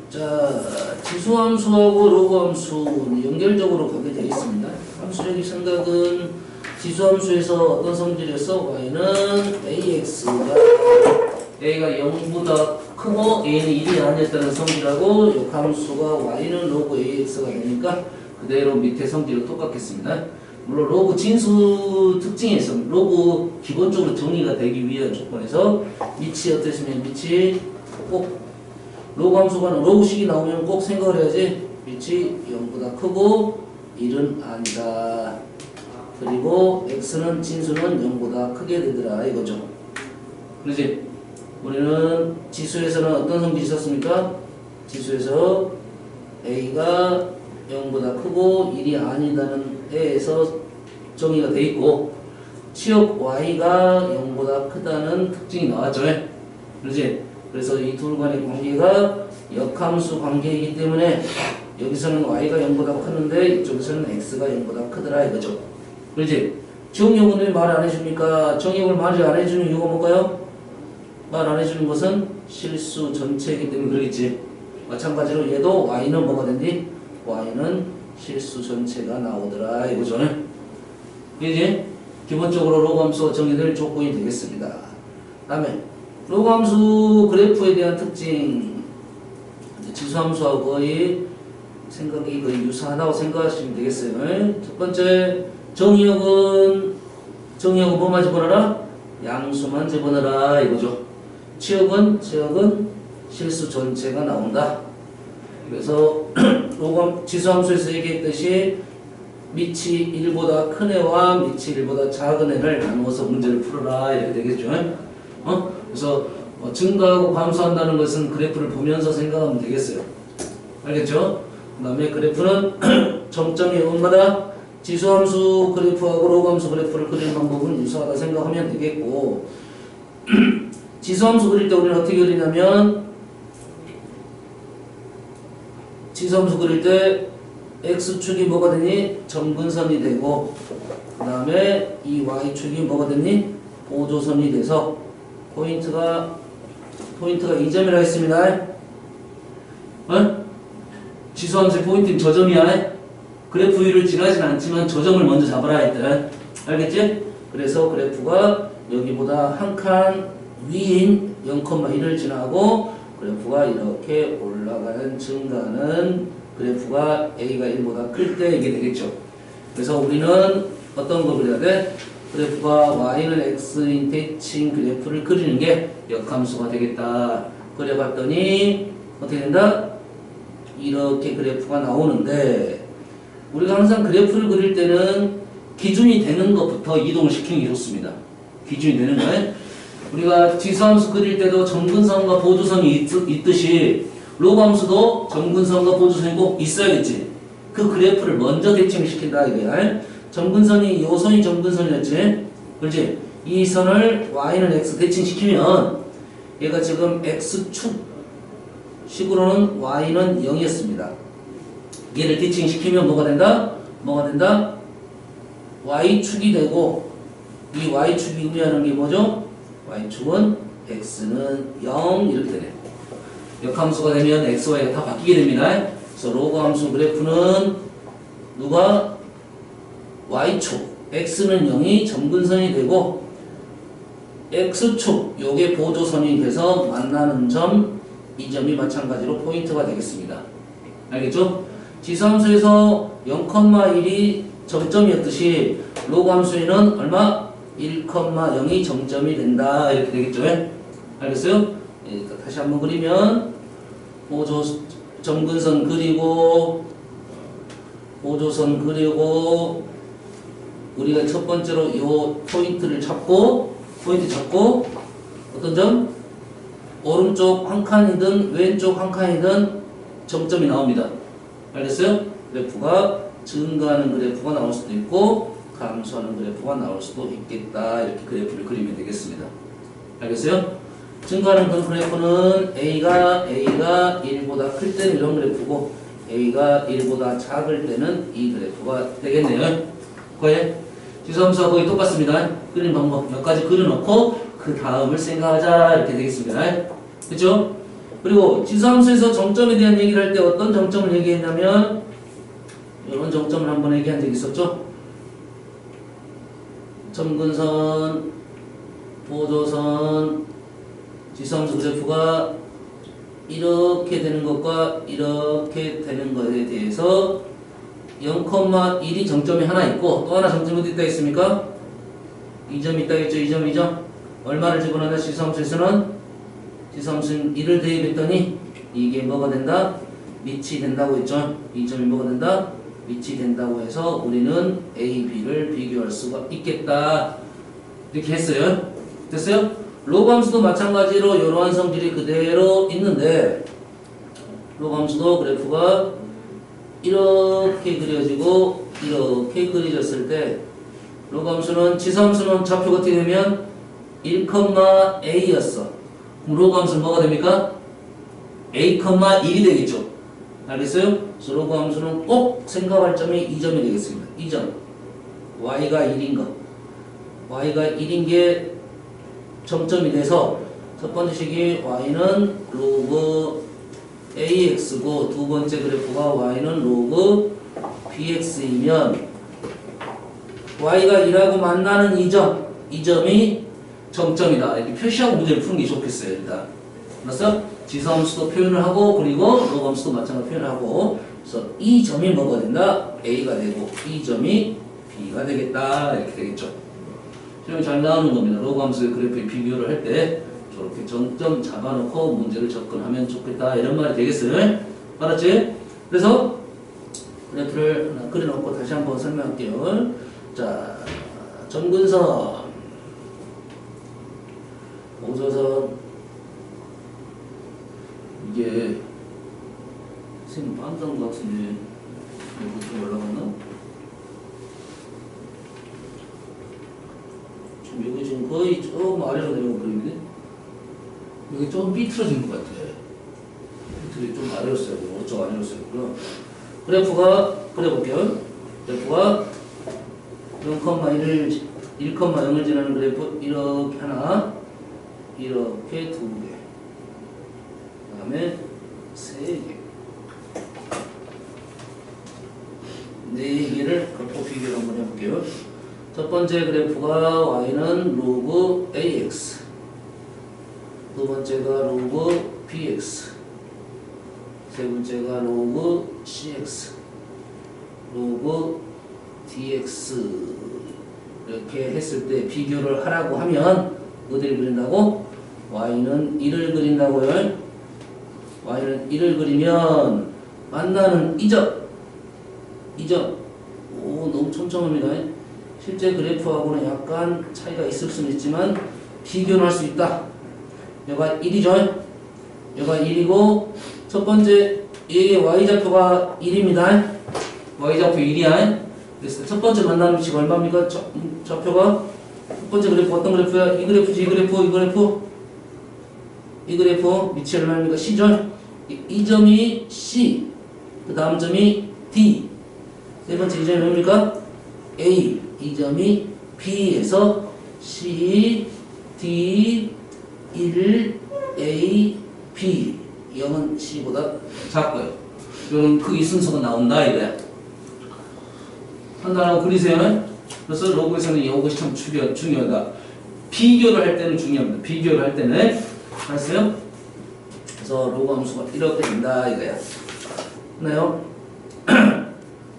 자, 지수함수하고 로그함수 연결적으로 가게 되어 있습니다. 함수적인 생각은 지수함수에서 어떤 성질이었어? y는 ax가 a가 0보다 크고 a는 1이 아니었다는 성질하고 역함수가 y는 로그 ax가 되니까 그대로 밑에 성질은 똑같겠습니다. 물론 로그 진수 특징이 있습니다. 로그 기본적으로 정의가 되기 위한 조건에서 밑이 어땠으면 밑이 꼭 로그 함수가 로그식이 나오면 꼭 생각을 해야지. 밑이 0보다 크고 1은 아니다. 그리고 x는 진수는 0보다 크게 되더라 이거죠. 그렇지? 우리는 지수에서는 어떤 성질이 있었습니까? 지수에서 a가 0보다 크고 1이 아니다는 에에서 정의가 돼 있고 치역 y가 0보다 크다는 특징이 나왔죠. 그렇지? 그래서 이 둘 간의 관계가 역함수 관계이기 때문에 여기서는 y가 0보다 크는데 이쪽에서는 x가 0보다 크더라 이거죠. 그렇지? 정의역은 왜 말 안 해줍니까? 정의역을 말을 안 해주는 이유가 뭘까요? 말 안 해주는 것은 실수 전체이기 때문에 그러겠지. 마찬가지로 얘도 y는 뭐가 된디? y는 실수 전체가 나오더라 이거죠. 이제 기본적으로 로그함수가 정의될 조건이 되겠습니다. 다음에 로그함수 그래프에 대한 특징, 지수함수하고 거의 생각이 거의 유사하다고 생각하시면 되겠어요. 첫 번째, 정의역은 뭐만 집어넣어라? 양수만 집어넣어라 이거죠. 치역은 실수 전체가 나온다. 그래서 지수함수에서 얘기했듯이 밑이 1보다 큰 애와 밑이 1보다 작은 애를 나누어서 문제를 풀어라 이렇게 되겠죠. 그래서 증가하고 감소한다는 것은 그래프를 보면서 생각하면 되겠어요. 알겠죠? 그 다음에 그래프는 정점이 온마다 지수함수 그래프하고 로그함수 그래프를 그리는 방법은 유사하다 생각하면 되겠고 지수함수 그릴 때 우리는 어떻게 그리냐면 지수함수 그릴 때 x축이 뭐가 되니? 점근선이 되고 그 다음에 이 y축이 뭐가 되니? 보조선이 돼서 포인트가 2점이라 했습니다. 지수함수의 포인트는 저점이야. 그래프 위를 지나진 않지만 저점을 먼저 잡아라 했더라. 알겠지? 그래서 그래프가 여기보다 한 칸 위인 0,1을 지나고 그래프가 이렇게 올라가는 증가는 그래프가 a가 1보다 클 때 이게 되겠죠. 그래서 우리는 어떤 걸 그려야 돼? 그래프가 y는 x인 대칭 그래프를 그리는 게 역함수가 되겠다. 그려봤더니 어떻게 된다? 이렇게 그래프가 나오는데 우리가 항상 그래프를 그릴 때는 기준이 되는 것부터 이동을 시키는 게 좋습니다. 기준이 되는 거예요. 우리가 지수함수 그릴 때도 점근선과 보조선이 있듯이 로그함수도 점근선과 보조선이 꼭 있어야겠지. 그 그래프를 먼저 대칭을 시킨다 이거야. 점근선이 요 선이 점근선이었지. 그렇지? 이 선을 y는 x 대칭시키면 얘가 지금 x축 식으로는 y는 0이었습니다. 얘를 대칭시키면 뭐가 된다? y축이 되고 이 y축이 의미하는 게 뭐죠? y축은 x는 0 이렇게 되네. 역함수가 되면 x, y가 다 바뀌게 됩니다. 그래서 로그함수 그래프는 누가? y축 x는 0이 점근선이 되고 x축 요게 보조선이 돼서 만나는 점 이 점이 마찬가지로 포인트가 되겠습니다. 알겠죠? 지수함수에서 0,1이 정점이었듯이 로그함수에는 얼마? 1,0이 정점이 된다 이렇게 되겠죠? 알겠어요? 다시 한번 그리면 점근선 그리고 보조선 그리고 우리가 첫 번째로 이 포인트 잡고 어떤 점? 오른쪽 한 칸이든 왼쪽 한 칸이든 정점이 나옵니다. 알겠어요? 그래프가 증가하는 그래프가 나올 수도 있고 감소하는 그래프가 나올 수도 있겠다. 이렇게 그래프를 그리면 되겠습니다. 알겠어요? 증가하는 그 그래프는 A가 1보다 클 때는 이런 그래프고 A가 1보다 작을 때는 이 그래프가 되겠네요. 거의 지수함수와 거의 똑같습니다. 그리는 방법 몇 가지 그려놓고 그 다음을 생각하자 이렇게 되겠습니다. 그렇죠? 그리고 지수함수에서 정점에 대한 얘기를 할 때 어떤 정점을 얘기했냐면 이런 정점을 한번 얘기한 적이 있었죠. 점근선, 보조선, 지수함수 그래프가 이렇게 되는 것과 이렇게 되는 것에 대해서 0,1이 정점이 하나 있고 또 하나 정점이 어디 있다 있습니까? 2점 있다 했죠. 2점. 얼마를 집어넣나 지수함수에서는 지수함수는 1을 대입했더니 이게 뭐가 된다? 밑이 된다고 했죠. 2점이 뭐가 된다? 밑이 된다고 해서 우리는 A, B를 비교할 수가 있겠다. 이렇게 했어요. 됐어요? 로그 함수도 마찬가지로 이러한 성질이 그대로 있는데 로그 함수도 그래프가 이렇게 그려지고 이렇게 그려졌을 때 로그 함수는 지수함수는 좌표가 어떻게 되면 1,A였어. 그럼 로그 함수는 뭐가 됩니까? A,1이 되겠죠. 알겠어요? 그래서 로그 함수는 꼭 생각할 점이 2점이 되겠습니다. 2점. y가 1인 것. y가 1인 게 정점이 돼서 첫 번째 식이 y는 로그 ax고 두 번째 그래프가 y는 로그 bx이면 y가 1하고 만나는 이 점이 정점이다. 이렇게 표시하고 문제를 푸는 게 좋겠어요. 일단 알았어? 지수함수도 표현을 하고 그리고 로그함수도 마찬가지로 표현을 하고 그래서 이 점이 뭐가 된다? A가 되고 이 점이 B가 되겠다. 이렇게 되겠죠. 시험이 잘 나오는 겁니다. 로그함수의 그래프의 비교를 할 때 저렇게 정점 잡아놓고 문제를 접근하면 좋겠다. 이런 말이 되겠어요. 알았지? 그래서 그래프를 하나 그려놓고 다시 한번 설명할게요. 자, 점근선, 보조선 이게 선생님 빤던 것 같은데 이거 좀 올라갔나? 지금 여기 지금 거의 조금 아래로 내려온 그림인데 여기 조금 삐뚤어진 것 같아. 삐뚤이 좀 아래로 써야 돼요. 어쩌고 아래로 써야 되고요. 그래프가 그려볼게요. 그래프가 1,0을 지나는 그래프 이렇게 하나 이렇게 두 개 그 다음에 3개 4개를 갖고 비교를 한번 해볼게요. 첫 번째 그래프가 y는 로그 ax 두 번째가 로그 bx 세 번째가 로그 cx 로그 dx 이렇게 했을 때 비교를 하라고 하면 어디를 그린다고? y는 1을 그린다고요. y는 1을 그리면 만나는 이 점. 오, 너무 촘촘합니다. 실제 그래프하고는 약간 차이가 있을 수는 있지만 비교는 할 수 있다. 여기가 1이죠. 여기가 1이고 첫 번째 얘의 y좌표가 1입니다. y좌표 1이야. 그래서 첫 번째 만나는 위치가 얼마입니까? 좌표가 첫 번째 그래프 어떤 그래프야? 이 그래프지. 이 그래프 위치 얼마입니까? C죠? 이 점이 C 그 다음 점이 D 세 번째 이 점이 뭡니까? A 이 점이 B에서 C, D, 1, A, B 0은 C보다 작고요. 이런 크기 순서가 나온다 이거야. 판단하고 그리세요. 그래서 로그에서는 이것이 참 중요하다. 비교를 할 때는 중요합니다. 비교를 할 때는 알았어요? 그래서 로그 함수가 이렇게 된다 이거야. 됐나요?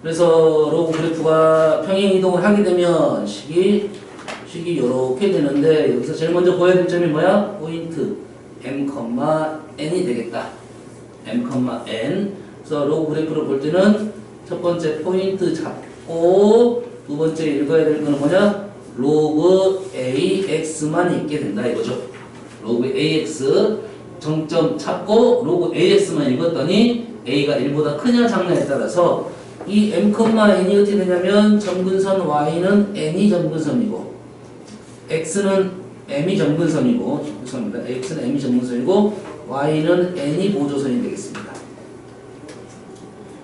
그래서 로그 그래프가 평행 이동을 하게 되면 식이 이렇게 되는데 여기서 제일 먼저 보여야 될 점이 뭐야? 포인트 m,n이 되겠다. m,n. 그래서 로그 그래프를 볼 때는 첫 번째 포인트 잡고 두 번째 읽어야 될 거는 뭐냐? 로그 ax만 있게 된다 이거죠. 로그 ax 정점 찾고 로그 ax만 읽었더니 a가 1보다 크냐 작냐에 따라서 이 m,n이 어떻게 되냐면 점근선 y는 n이 점근선이고 x는 m이 점근선이고 죄송합니다. x는 m이 점근선이고 y는 n이 보조선이 되겠습니다.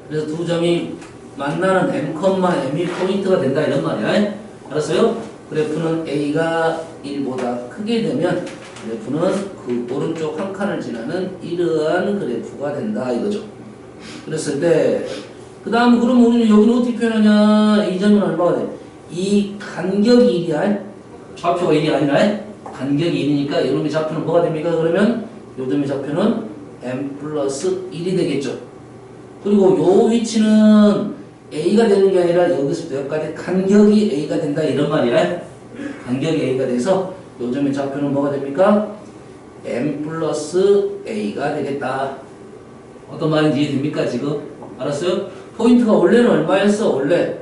그래서 두 점이 만나는 m,m이 포인트가 된다 이런 말이야. 알았어요? 그래프는 a가 1보다 크게 되면 그래프는 그 오른쪽 한 칸을 지나는 이러한 그래프가 된다 이거죠. 그랬을 때 그 다음 그럼 우리는 여기는 어떻게 표현하냐. 이 점은 얼마가 돼? 이 간격이 1이야. 좌표가 1이 아니라 간격이 1이니까 이놈의 좌표는 뭐가 됩니까? 그러면 요점의 좌표는 m 플러스 1이 되겠죠. 그리고 요 위치는 a가 되는 게 아니라 여기서부터 여기까지 간격이 a가 된다 이런 말이야. 간격이 a가 돼서 요점의 좌표는 뭐가 됩니까? m 플러스 a가 되겠다. 어떤 말인지 이해됩니까 지금? 알았어요? 포인트가 원래는 얼마였어? 원래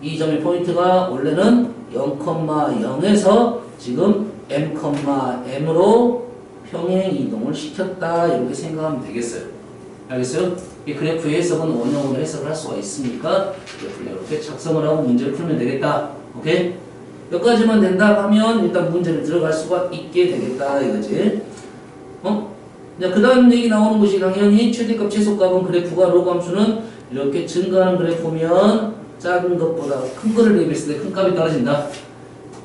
이 점의 포인트가 원래는 0,0에서 지금 m,m으로 평행 이동을 시켰다 이렇게 생각하면 되겠어요. 알겠어요? 이 그래프의 해석은 원형으로 해석을 할 수가 있으니까 그래프를 이렇게 작성을 하고 문제를 풀면 되겠다. 오케이? 여기까지만 된다 하면 일단 문제를 들어갈 수가 있게 되겠다 이거지. 그 다음 얘기 나오는 것이 당연히 최대값 최소값은 그래프가 로그 함수는 이렇게 증가하는 그래프면 작은 것보다 큰 거를 대비했을 때 큰 값이 떨어진다.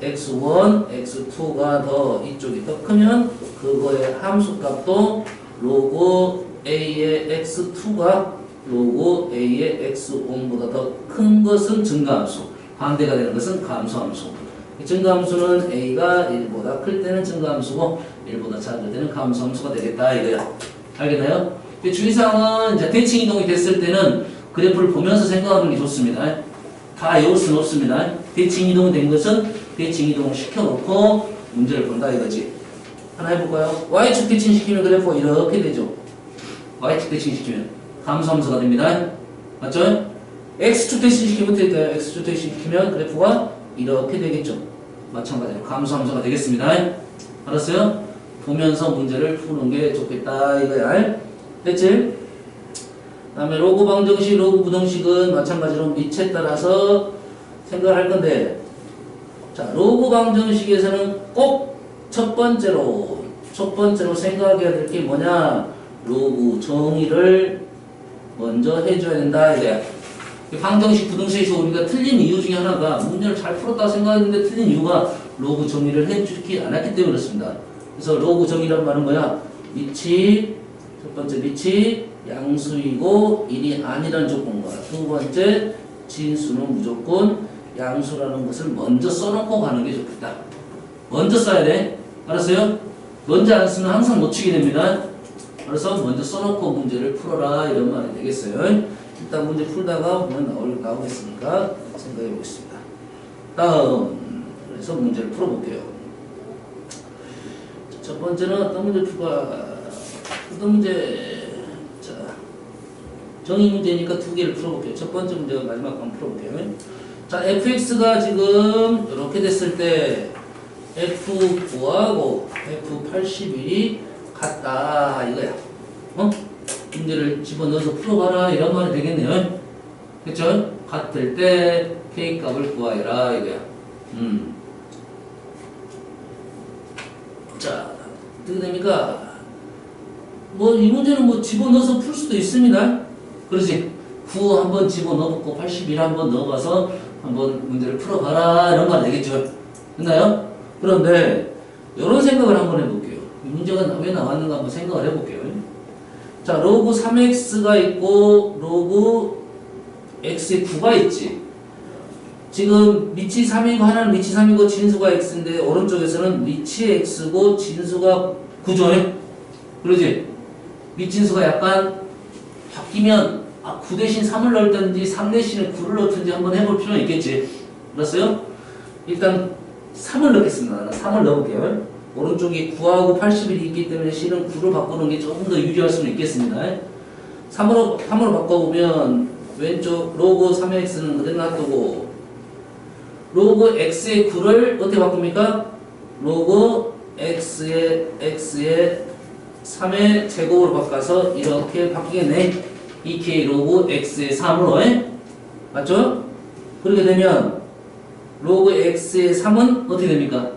x1, x2가 더 이쪽이 더 크면 그거의 함수값도 로그 a의 x2가 로그 a의 x1보다 더 큰 것은 증가함수, 반대가 되는 것은 감소함수. 증가함수는 a가 1보다 클 때는 증가함수고 1보다 작을 때는 감소함수가 되겠다 이거야. 알겠나요? 주의사항은 이제 대칭 이동이 됐을 때는 그래프를 보면서 생각하는 게 좋습니다. 다 외울 수는 없습니다. 대칭 이동이 된 것은 대칭 이동을 시켜놓고 문제를 본다 이거지. 하나 해볼까요? y축 대칭 시키면 그래프가 이렇게 되죠. y축 대칭 시키면 감소함수가 됩니다. 맞죠? x축 대칭 시키면 어떻게 될까요? x축 대칭 시키면 그래프가 이렇게 되겠죠. 마찬가지로 감소함수가 되겠습니다. 알았어요? 보면서 문제를 푸는 게 좋겠다 이거야. 됐지? 그 다음에 로그 방정식, 로그 부등식은 마찬가지로 밑에 따라서 생각을 할 건데, 자, 로그 방정식에서는 꼭 첫 번째로 생각해야 될 게 뭐냐? 로그 정의를 먼저 해줘야 된다 이거야. 방정식, 부등식에서 우리가 틀린 이유 중에 하나가 문제를 잘 풀었다고 생각했는데 틀린 이유가 로그 정의를 해주지 않았기 때문에 그렇습니다. 그래서 로그 정의란 말은 뭐야? 밑이, 첫 번째 밑이 양수이고 1이 아니라는 조건과 두 번째 진수는 무조건 양수라는 것을 먼저 써놓고 가는 게 좋겠다. 먼저 써야 돼. 알았어요? 먼저 안 쓰면 항상 놓치게 됩니다. 그래서 먼저 써놓고 문제를 풀어라 이런 말이 되겠어요. 일단 문제 풀다가 보면 나오겠으니까 생각해 보겠습니다. 다음 그래서 문제를 풀어볼게요. 첫 번째는 어떤 문제 풀까? 어떤 문제? 자, 정의 문제니까 두 개를 풀어볼게요. 첫 번째 문제가 마지막 한번 풀어볼게요. 자, fx가 지금 이렇게 됐을 때 f9하고 f81이 같다 이거야. 문제를 집어넣어서 풀어봐라 이런 말이 되겠네요. 그쵸? 같을 때 k값을 구하여라 이거야. 자, 어떻게 됩니까? 이 문제는 집어넣어서 풀 수도 있습니다. 그렇지? 9 한번 집어넣어보고 81 한번 넣어봐서 한번 문제를 풀어봐라 이런 말 되겠죠. 됐나요? 그런데 이런 생각을 한번 해볼게요. 이 문제가 왜 나왔는가 한번 생각을 해볼게요. 자, 로그 3x가 있고 로그 x의 9가 있지. 지금 밑이 3이고 하나는 밑이 3이고 진수가 x인데 오른쪽에서는 밑이 x고 진수가 9죠. 그러지? 밑진수가 약간 바뀌면 9 대신 3을 넣든지 3 대신에 9를 넣든지 한번 해볼 필요는 있겠지. 알았어요? 일단 3을 넣겠습니다. 3을 넣어볼게요. 오른쪽이 9하고 81이 있기 때문에 실은 9를 바꾸는 게 조금 더 유리할 수는 있겠습니다. 3으로 바꿔보면 왼쪽 로그 3x는 그대로 놔두고 로그 x의 9를 어떻게 바꿉니까? 로그 x의 3의 제곱으로 바꿔서 이렇게 바뀌겠네. 2k 로그 x의 3으로 맞죠? 그렇게 되면 로그 x의 3은 어떻게 됩니까?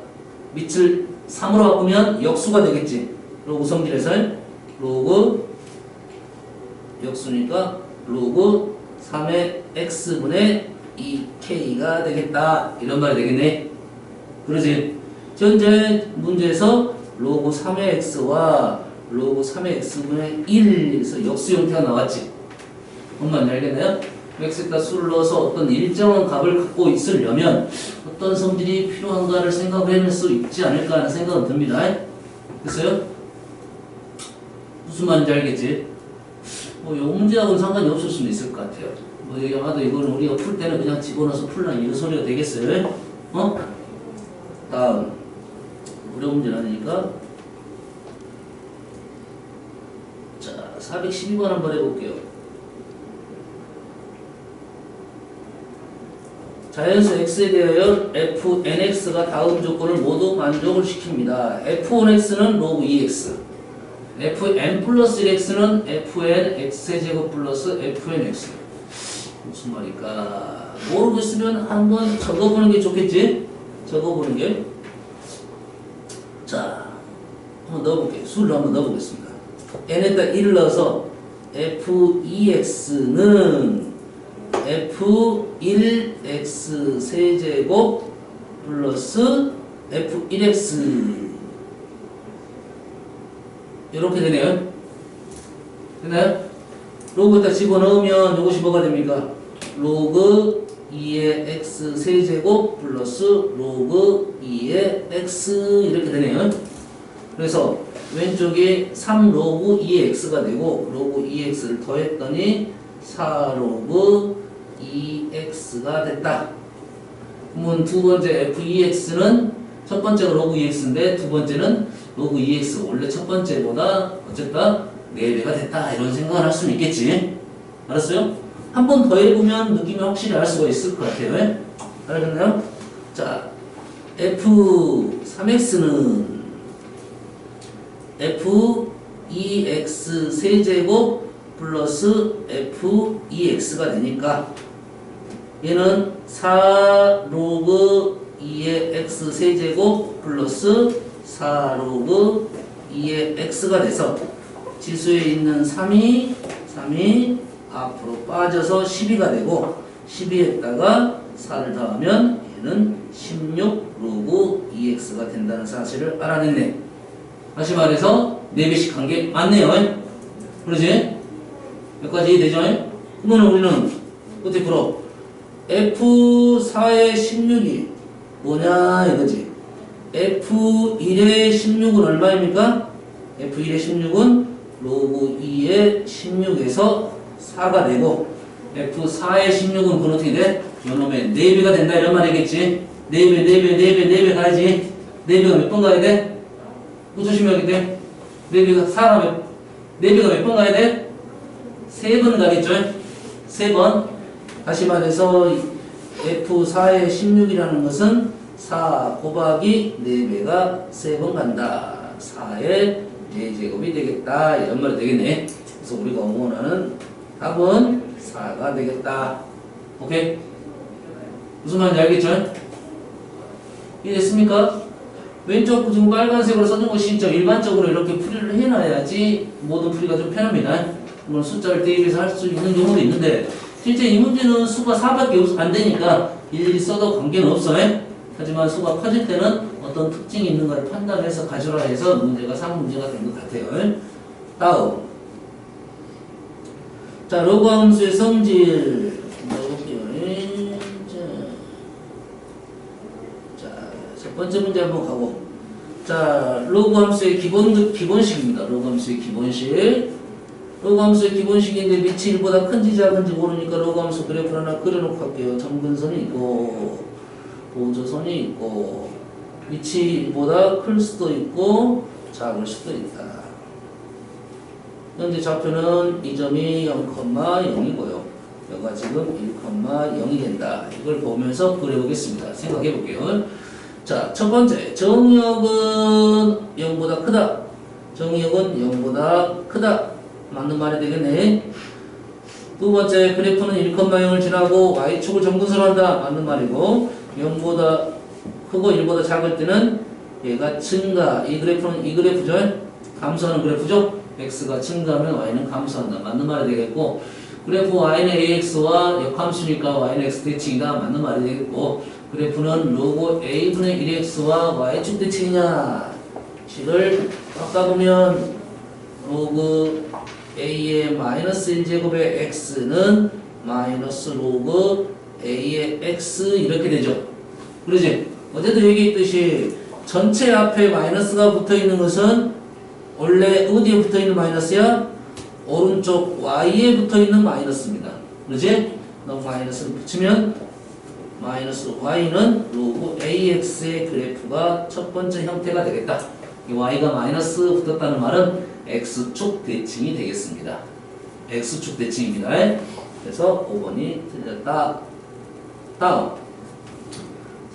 밑을 3으로 바꾸면 역수가 되겠지. 로그 성질에서 로그 역수니까 로그 3의 x분의 2k가 되겠다 이런 말이 되겠네. 그러지? 현재 문제에서 로그 3의 x와 로그 3의 x분의 1에서 역수 형태가 나왔지. 뭔 말인지 알겠나요? x에다 수를 넣어서 어떤 일정한 값을 갖고 있으려면 어떤 성질이 필요한가를 생각해낼 수 있지 않을까 하는 생각은 듭니다. 됐어요? 무슨 말인지 알겠지? 뭐, 요 문제하고는 상관이 없을 수는 있을 것 같아요. 뭐, 여기 아마도 이거는 우리가 풀 때는 그냥 집어넣어서 풀라 이런 소리가 되겠어요? 다음. 어려운 문제는 아니니까. 자, 412번 한번 해볼게요. 자연수 x에 대하여 fnx가 다음 조건을 모두 만족을 시킵니다. f1x는 로그 2x, fn 플러스 1x는 fn x제곱 플러스 fnx. 무슨 말일까? 모르고 있으면 한번 적어보는 게 좋겠지? 적어보는 게. 자, 한번 넣어볼게요. 수를 한번 넣어보겠습니다. n에다 1을 넣어서 f2x는 f1x 세제곱 플러스 f1x 이렇게 되네요. 되나요? 로그에다 집어넣으면 이것이 뭐가 됩니까? 로그 2의 x 세제곱 플러스 로그 2의 x 이렇게 되네요. 그래서 왼쪽에 3로그 2의 x가 되고 로그 2x를 더했더니 4로그 2x가 됐다. 그러면 두 번째 f2x는 첫 번째가 로그 2x인데 두 번째는 로그 2x. 원래 첫 번째보다 어쨌다 4배가 됐다. 이런 생각을 할 수는 있겠지. 알았어요? 한 번 더 해보면 느낌이 확실히 알 수가 있을 것 같아요. 알겠나요? 자, f3x는 f2x 세제곱 플러스 f2x가 되니까 얘는 4로그 2의 x 세제곱 플러스 4로그 2의 x가 돼서 지수에 있는 3이 앞으로 빠져서 12가 되고 12에다가 4를 더하면 얘는 16로그 2x가 된다는 사실을 알아냈네. 다시 말해서 4배씩 한 게 맞네요. 그러지? 여기까지 이해되죠? 그러면 우리는 어떻게 풀어? F4의 16이 뭐냐 이거지. F1의 16은 얼마입니까? F1의 16은 로그 2의 16에서 4가 되고 F4의 16은 그건 어떻게 돼? 요놈의 4배가 된다 이런 말이겠지. 4배 가야지. 4배가 몇 번 가야 돼? 조심해야 돼. 4배가 몇 번 가야 돼? 3번 가겠죠? 3번. 다시 말해서 F4의 16이라는 것은 4 곱하기 4배가 3번 간다. 4의 4제곱이 되겠다. 이런 말이 되겠네. 그래서 우리가 원하는 답은 4가 되겠다. 오케이? 무슨 말인지 알겠죠? 이해됐습니까? 왼쪽 지금 빨간색으로 써준 것이 진짜 일반적으로 이렇게 풀이를 해놔야지 모든 풀이가 좀 편합니다. 물론 숫자를 대입해서 할 수 있는 경우도 있는데 실제 이 문제는 수가 4밖에 안 되니까 일일이 써도 관계는 없어요. 하지만 수가 커질 때는 어떤 특징이 있는가를 판단해서 가져라 해서 문제가 상문제가 된 것 같아요. 다음. 자, 로그 함수의 성질. 첫 번째 문제 한번 가고. 자, 로그 함수의 기본식입니다. 로그 함수의 기본식. 로그 함수의 기본식인데 밑이 1보다 큰지 작은지 모르니까 로그 함수 그래프를 하나 그려놓고 할게요. 점근선이 있고, 보조선이 있고, 밑이 1보다 클 수도 있고, 작을 수도 있다. 현재 좌표는 이 점이 0,0이고요. 여기가 지금 1,0이 된다. 이걸 보면서 그려보겠습니다. 생각해 볼게요. 자, 첫 번째, 정역은 0보다 크다. 정역은 0보다 크다. 맞는 말이 되겠네. 두 번째, 그래프는 1,0을 지나고 y축을 점근선으로 한다. 맞는 말이고, 0보다 크고 1보다 작을 때는 얘가 증가. 이 그래프죠? 감소하는 그래프죠? x가 증가하면 y는 감소한다. 맞는 말이 되겠고, 그래프 y는 ax와 역함수니까 y는 x 대칭이다. 맞는 말이 되겠고, 그래프는 로그 a분의 1x와 y축 대칭이냐? 식을 바꿔보면 로그 a의 마이너스 1제곱의 x는 마이너스 로그 a의 x 이렇게 되죠. 그러지? 어제도 얘기했듯이 전체 앞에 마이너스가 붙어있는 것은 원래 어디에 붙어있는 마이너스야? 오른쪽 y에 붙어있는 마이너스입니다. 그러지? 너무 마이너스를 붙이면 마이너스 y는 로그 ax의 그래프가 첫 번째 형태가 되겠다. 이 y가 마이너스 붙었다는 말은 x축 대칭이 되겠습니다. x축 대칭입니다. 그래서 5번이 틀렸다. 다음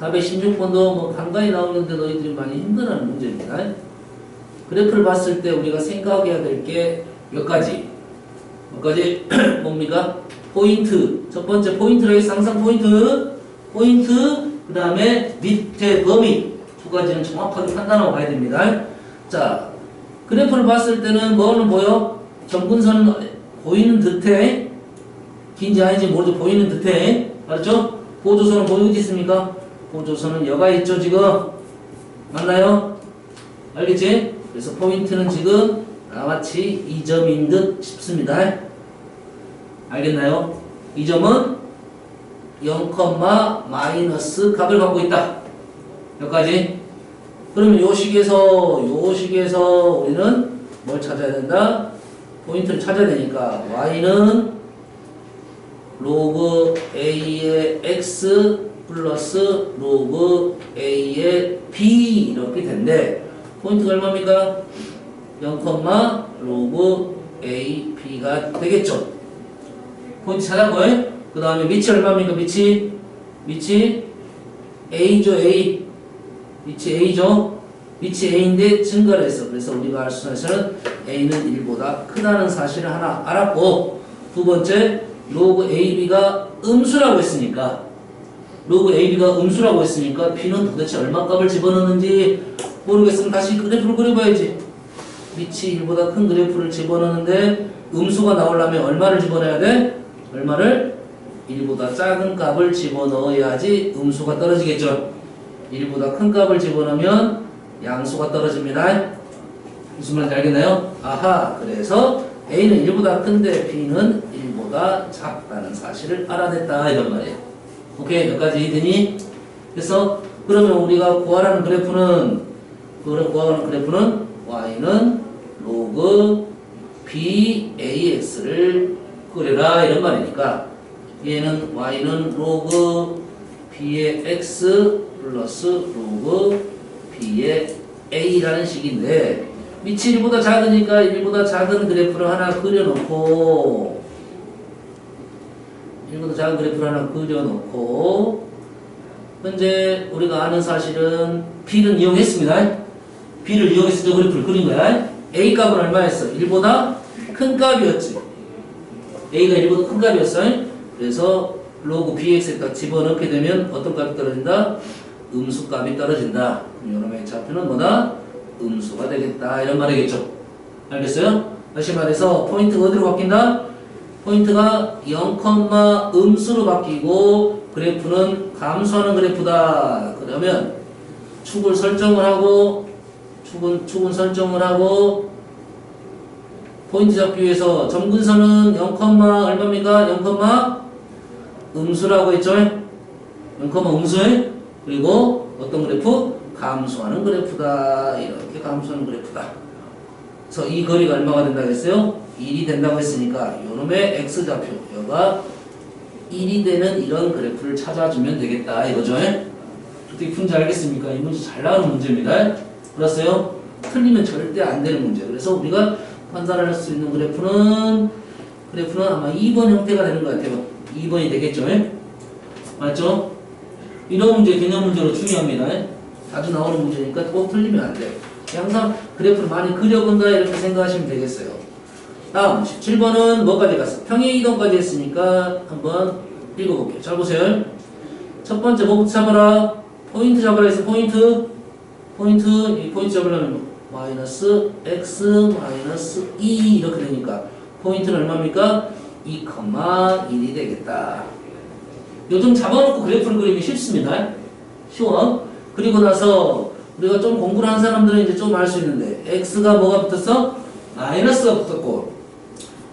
416번도 뭐 간간히 나오는데 너희들이 많이 힘들어하는 문제입니다. 그래프를 봤을 때 우리가 생각해야 될 게 몇 가지 뭡니까? 포인트. 첫 번째 포인트를 상상 포인트, 그 다음에 밑에 범위 두 가지는 정확하게 판단하고 가야 됩니다. 자, 그래프를 봤을 때는 뭐는 보여? 점근선은 보이는 듯해. 긴지 아닌지 모르죠. 보이는 듯해. 알았죠? 보조선은 보이지 있습니까? 보조선은 여가 있죠 지금. 맞나요? 알겠지? 그래서 포인트는 지금 나같이 이 점인 듯 싶습니다. 알겠나요? 이 점은 0, 마이너스 값을 갖고 있다. 여기까지. 그러면 요 식에서 우리는 뭘 찾아야 된다? 포인트를 찾아야 되니까 y는 로그 a의 x 플러스 로그 a의 b 이렇게 된대. 포인트가 얼마입니까? 0, 로그 a b가 되겠죠. 포인트 찾았고요. 그 다음에 밑이 얼마입니까? 밑이 a죠. a. 밑이 a죠. 밑이 a인데 증가를 했어. 그래서 우리가 알 수 있는 사실은 a는 1보다 크다는 사실을 하나 알았고, 두 번째 로그 ab가 음수라고 했으니까 b는 도대체 얼마 값을 집어넣는지 모르겠으면 다시 그래프를 그려봐야지. 밑이 1보다 큰 그래프를 집어넣는데 음수가 나오려면 얼마를 집어넣어야 돼? 얼마를? 1보다 작은 값을 집어넣어야지 음수가 떨어지겠죠. 1보다 큰 값을 집어넣으면 양수가 떨어집니다. 무슨 말인지 알겠나요? 아하, 그래서 A는 1보다 큰데 B는 1보다 작다는 사실을 알아냈다 이런 말이에요. 오케이, 여기까지 되니? 그래서 그러면 우리가 구하라는 그래프는 y는 로그 BAX를 그려라 이런 말이니까 얘는 y는 로그 B의 X 플러스 로그 B의 A라는 식인데 밑이 1보다 작으니까 1보다 작은 그래프를 하나 그려놓고 현재 우리가 아는 사실은 B를 이용했습니다. B를 이용해서 저 그래프를 그린 거야. A 값은 얼마였어? 1보다 큰 값이었지. A가 1보다 큰 값이었어. 그래서 로그 BX에다 집어넣게 되면 어떤 값이 떨어진다? 음수값이 떨어진다. 이놈의 좌표는 뭐다? 음수가 되겠다. 이런 말이겠죠. 알겠어요? 다시 말해서 포인트가 어디로 바뀐다? 포인트가 0, 음수로 바뀌고 그래프는 감소하는 그래프다. 그러면 축을 설정을 하고 축은 설정을 하고 포인트 잡기 위해서 점근선은 0, 얼마입니까? 0, 음수라고 했죠? 0, 음수에 그리고 어떤 그래프? 감소하는 그래프다. 이렇게 감소하는 그래프다. 그래서 이 거리가 얼마가 된다고 했어요? 1이 된다고 했으니까 요놈의 x좌표 여가 1이 되는 이런 그래프를 찾아주면 되겠다 이거죠. 어떻게 푼지 알겠습니까? 이 문제 잘 나오는 문제입니다. 그랬어요? 틀리면 절대 안 되는 문제. 그래서 우리가 판단할 수 있는 그래프는 아마 2번 형태가 되는 것 같아요. 2번이 되겠죠. 맞죠? 이런 문제 개념 문제로 중요합니다. 자주 나오는 문제니까 꼭 틀리면 안 돼요. 항상 그래프를 많이 그려본다 이렇게 생각하시면 되겠어요. 다음 17번은 뭐까지 갔어? 평행 이동까지 했으니까 한번 읽어볼게요. 잘 보세요. 첫 번째 뭐부터 잡아라? 포인트 잡아라 해서 포인트 이 포인트 잡으려면 마이너스 x 마이너스 2 이렇게 되니까 포인트는 얼마입니까? 2, 1이 되겠다. 요즘 잡아놓고 그래프를 그리기 쉽습니다. 쉬워. 그리고 나서 우리가 좀 공부를 한 사람들은 이제 좀 알 수 있는데 x가 뭐가 붙었어? 마이너스가 붙었고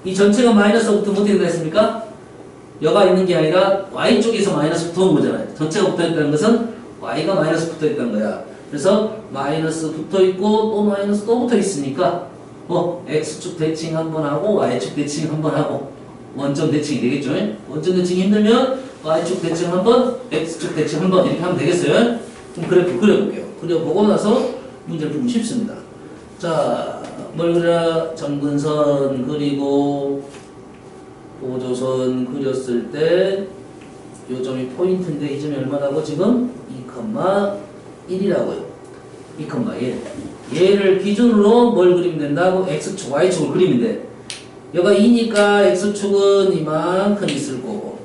이 전체가 마이너스가 붙으면 어떻게 된다 했습니까? 여가 있는 게 아니라 y쪽에서 마이너스 붙어온 거잖아요. 전체가 붙어있다는 것은 y가 마이너스 붙어있다는 거야. 그래서 마이너스 붙어있고 또 마이너스 또 붙어있으니까 x축 대칭 한번 하고 y축 대칭 한번 하고 원점 대칭이 되겠죠. 원점 대칭이 힘들면 y축 대칭 한번 x축 대칭 한번 이렇게 하면 되겠어요. 그럼 그래프 그려볼게요. 그려보고 나서 문제를 풀면 쉽습니다. 자, 뭘 그려? 점근선 그리고 보조선 그렸을 때 요 점이 포인트인데 이 점이 얼마라고 지금? 2,1이라고요. 2,1. 얘를 기준으로 뭘 그리면 된다고? x축, y축을 그리면 돼. 여가 2니까 x축은 이만큼 있을 거고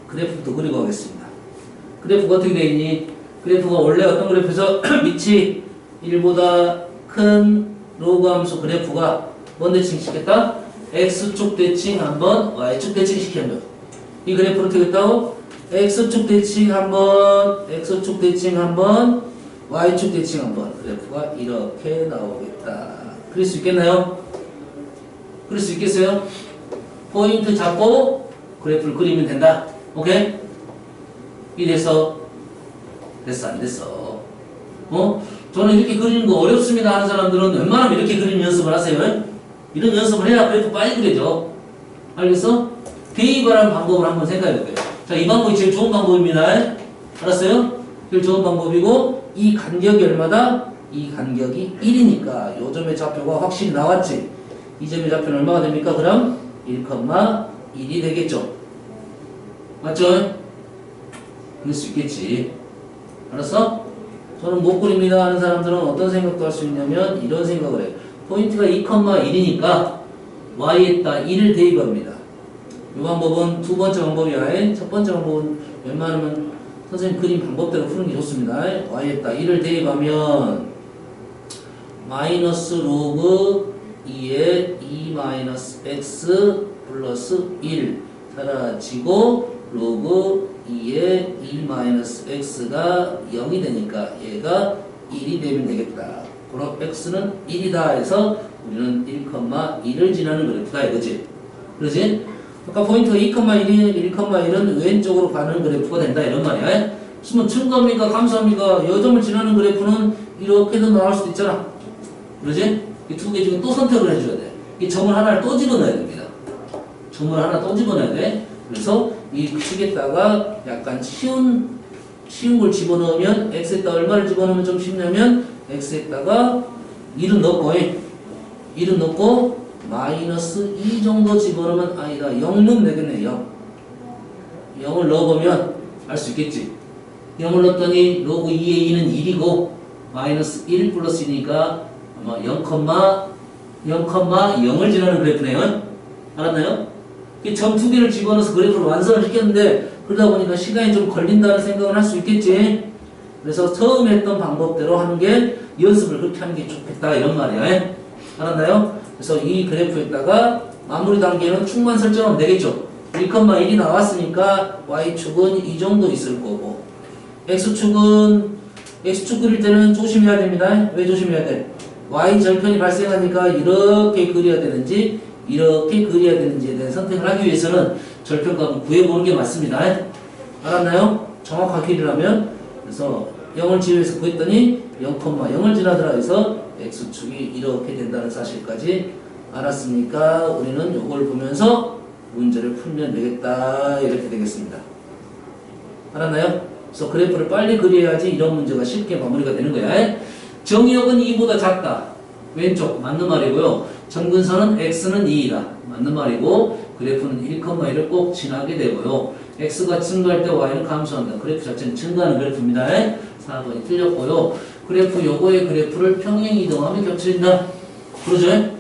그래프부터 그리고 가겠습니다. 그래프가 어떻게 되어 있니? 그래프가 원래 어떤 그래프에서 밑이 1보다 큰 로그 함수 그래프가 뭔 대칭 시켰다? x축 대칭 한번 y축 대칭 시켰다. 이 그래프를 어떻게 했다고? x축 대칭 한번 x축 대칭 한번 y축 대칭 한번 그래프가 이렇게 나오겠다. 그릴 수 있겠나요? 그릴 수 있겠어요? 포인트 잡고 그래프를 그리면 된다. 오케이? 이래서 됐어 안 됐어? 저는 이렇게 그리는 거 어렵습니다 하는 사람들은 웬만하면 이렇게 그리는 연습을 하세요. 이런 연습을 해야 그래프 빨리 그려져. 알겠어? 대입하라는 방법을 한번 생각해 볼게요. 자, 이 방법이 제일 좋은 방법입니다. 알았어요? 제일 좋은 방법이고 이 간격이 얼마다? 이 간격이 1이니까 요 점의 좌표가 확실히 나왔지. 이 점의 좌표는 얼마가 됩니까? 그럼 1,1이 되겠죠. 맞죠? 그럴 수 있겠지. 알았어? 저는 못 그립니다 하는 사람들은 어떤 생각도 할 수 있냐면 이런 생각을 해요. 포인트가 2,1이니까 y에다 1을 대입합니다. 이 방법은 두 번째 방법이야. 첫 번째 방법은 웬만하면 선생님 그림 방법대로 푸는 게 좋습니다. y에다 1을 대입하면 마이너스 로그 2에 2 마이너스 x 플러스 1 사라지고 로그 2에 2 마이너스 x가 0이 되니까 얘가 1이 되면 되겠다. 그럼 x는 1이다 해서 우리는 1,1을 지나는 그래프다 이거지. 그러지? 아까 포인트가 2,1은 왼쪽으로 가는 그래프가 된다 이런 말이야. 무슨 증가합니까? 감소합니까? 요점을 지나는 그래프는 이렇게도 나올 수도 있잖아. 그러지? 이 두 개 중에 또 선택을 해줘야 돼. 이 점을 하나를 또 집어넣어야 됩니다. 점을 하나 또 집어넣어야 돼. 그래서 이 축에다가 약간 쉬운 걸 집어넣으면 x에다가 얼마를 집어넣으면 좀 쉽냐면 x에다가 1은 넣고 1은 넣고 마이너스 2 정도 집어넣으면 아니다. 0 넣으면 되겠네. 0을 넣어보면 알 수 있겠지. 0을 넣었더니 로그 2의 2는 1이고 마이너스 1 플러스 2니까 아마 0,0을 지나는 그래프네요. 알았나요? 점 두 개를 집어넣어서 그래프를 완성을 시켰는데 그러다 보니까 시간이 좀 걸린다는 생각을 할 수 있겠지. 그래서 처음 했던 방법대로 하는 게 연습을 그렇게 하는 게 좋겠다 이런 말이야. 알았나요? 그래서 이 그래프에다가 마무리 단계는 축만 설정하면 되겠죠. 1,1이 나왔으니까 y축은 이 정도 있을 거고 x축 그릴 때는 조심해야 됩니다. 왜 조심해야 돼? y 절편이 발생하니까 이렇게 그려야 되는지 이렇게 그려야 되는지에 대한 선택을 하기 위해서는 절편값을 구해보는 게 맞습니다. 알았나요? 정확하게 그리려면 그래서 0을 지우해서 구했더니 0,0을 지나더라 해서 x축이 이렇게 된다는 사실까지 알았으니까 우리는 이걸 보면서 문제를 풀면 되겠다 이렇게 되겠습니다. 알았나요? 그래서 그래프를 빨리 그려야지 이런 문제가 쉽게 마무리가 되는 거야. 정의역은 2보다 작다. 왼쪽 맞는 말이고요. 점근선은 x는 2이다. 맞는 말이고 그래프는 1,1을 꼭 지나게 되고요. x가 증가할 때 y는 감소한다. 그래프 자체는 증가하는 그래프입니다. 4번이 틀렸고요. 그래프 요거의 그래프를 평행 이동하면 겹쳐진다. 그러죠?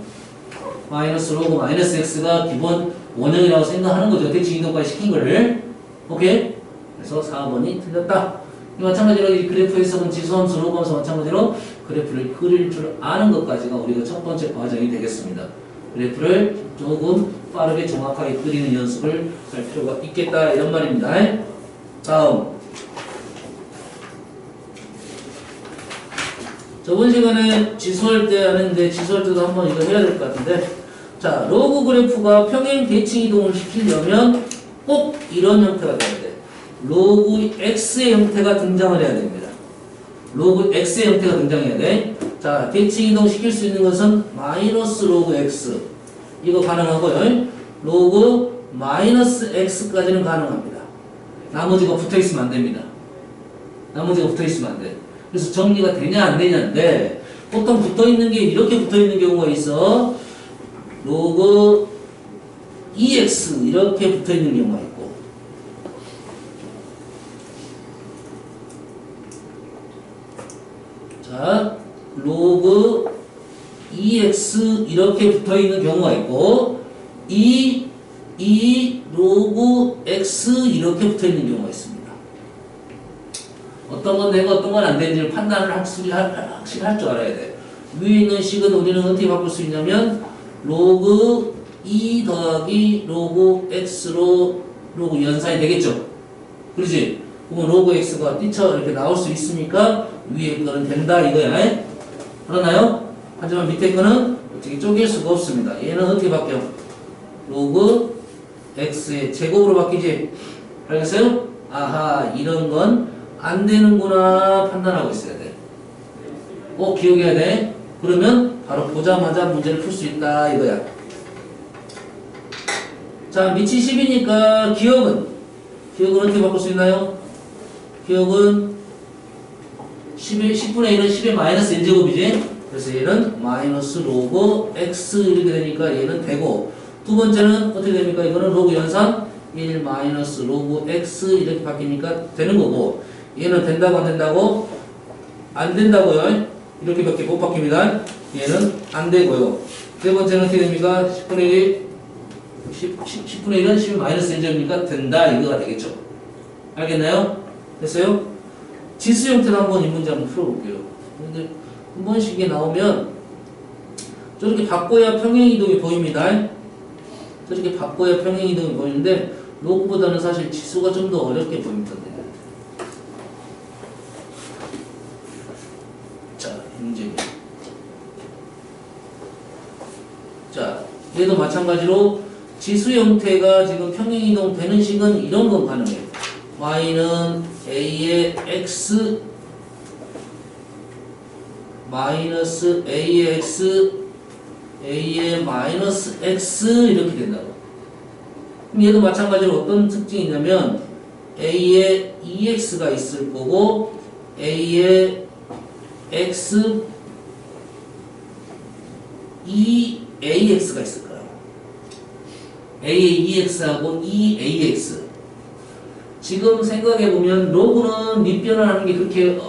마이너스 로그 마이너스 x가 기본 원형이라고 생각하는 거죠. 대칭 이동까지 시킨 거를. 오케이? 그래서 4번이 틀렸다. 마찬가지로 이 그래프 해석은 지수함수, 로그함수 마찬가지로 그래프를 그릴 줄 아는 것까지가 우리가 첫 번째 과정이 되겠습니다. 그래프를 조금 빠르게 정확하게 그리는 연습을 할 필요가 있겠다 이런 말입니다. 다음 저번 시간에 지수할 때 하는데 지수할 때도 한번 이거 해야 될 것 같은데 자 로그 그래프가 평행 대칭 이동을 시키려면 꼭 이런 형태가 돼야 돼. 로그 x의 형태가 등장을 해야 됩니다. 로그 x의 형태가 등장해야 돼. 자 대칭 이동 시킬 수 있는 것은 마이너스 로그 x 이거 가능하고요. 로그 마이너스 x까지는 가능합니다. 나머지가 붙어있으면 안 됩니다. 나머지가 붙어있으면 안 돼. 그래서 정리가 되냐 안 되냐인데 보통 붙어있는 게 이렇게 붙어있는 경우가 있어. 로그 EX 이렇게 붙어있는 경우가 있고 자 로그 EX 이렇게 붙어있는 경우가 있고 로그 X 이렇게 붙어있는 경우가 있습니다. 어떤 건 되고 어떤 건 안 되는지를 판단을 확실히 할 줄 알아야 돼. 위에 있는 식은 우리는 어떻게 바꿀 수 있냐면 로그 E 더하기 로그 X로 로그 연산이 되겠죠? 그렇지? 그러면 로그 X가 뛰쳐 이렇게 나올 수 있으니까 위에 거는 된다 이거야. 그러나요? 하지만 밑에 거는 어떻게 쪼갤 수가 없습니다. 얘는 어떻게 바뀌어? 로그 X의 제곱으로 바뀌지? 알겠어요? 아하, 이런 건 안 되는구나 판단하고 있어야 돼. 기억해야 돼. 그러면 바로 보자마자 문제를 풀 수 있다 이거야. 자, 밑이 10이니까 기억은 어떻게 바꿀 수 있나요? 기억은 10분의 1은 10의 마이너스 1제곱이지? 그래서 얘는 마이너스 로그 x 이렇게 되니까 얘는 되고 두 번째는 어떻게 됩니까? 이거는 로그 연산 1 마이너스 로그 x 이렇게 바뀌니까 되는 거고 얘는 된다고 안 된다고? 안 된다고요. 이렇게밖에 못 바뀝니다. 얘는 안 되고요. 세 번째는 어떻게 됩니까? 10분의 1은 10 마이너스 1점이니까 된다 이거가 되겠죠. 알겠나요? 됐어요? 지수 형태로 한번 이 문제 한번 풀어볼게요. 근데 한 번씩 이게 나오면 저렇게 바꿔야 평행이동이 보입니다. 저렇게 바꿔야 평행이동이 보이는데 로그보다는 사실 지수가 좀 더 어렵게 보입니다. 자, 문제. 자, 얘도 마찬가지로 지수 형태가 지금 평행이동 되는 식은 이런 건 가능해요. y는 a의 x 마이너스 a의 x a의 마이너스 x 이렇게 된다고. 그럼 얘도 마찬가지로 어떤 특징이 있냐면 a의 ex가 있을 거고 a의 x ax가 있을 거야. a의 ex하고 ax. 지금 생각해보면 로그는 밑변화하는 게 그렇게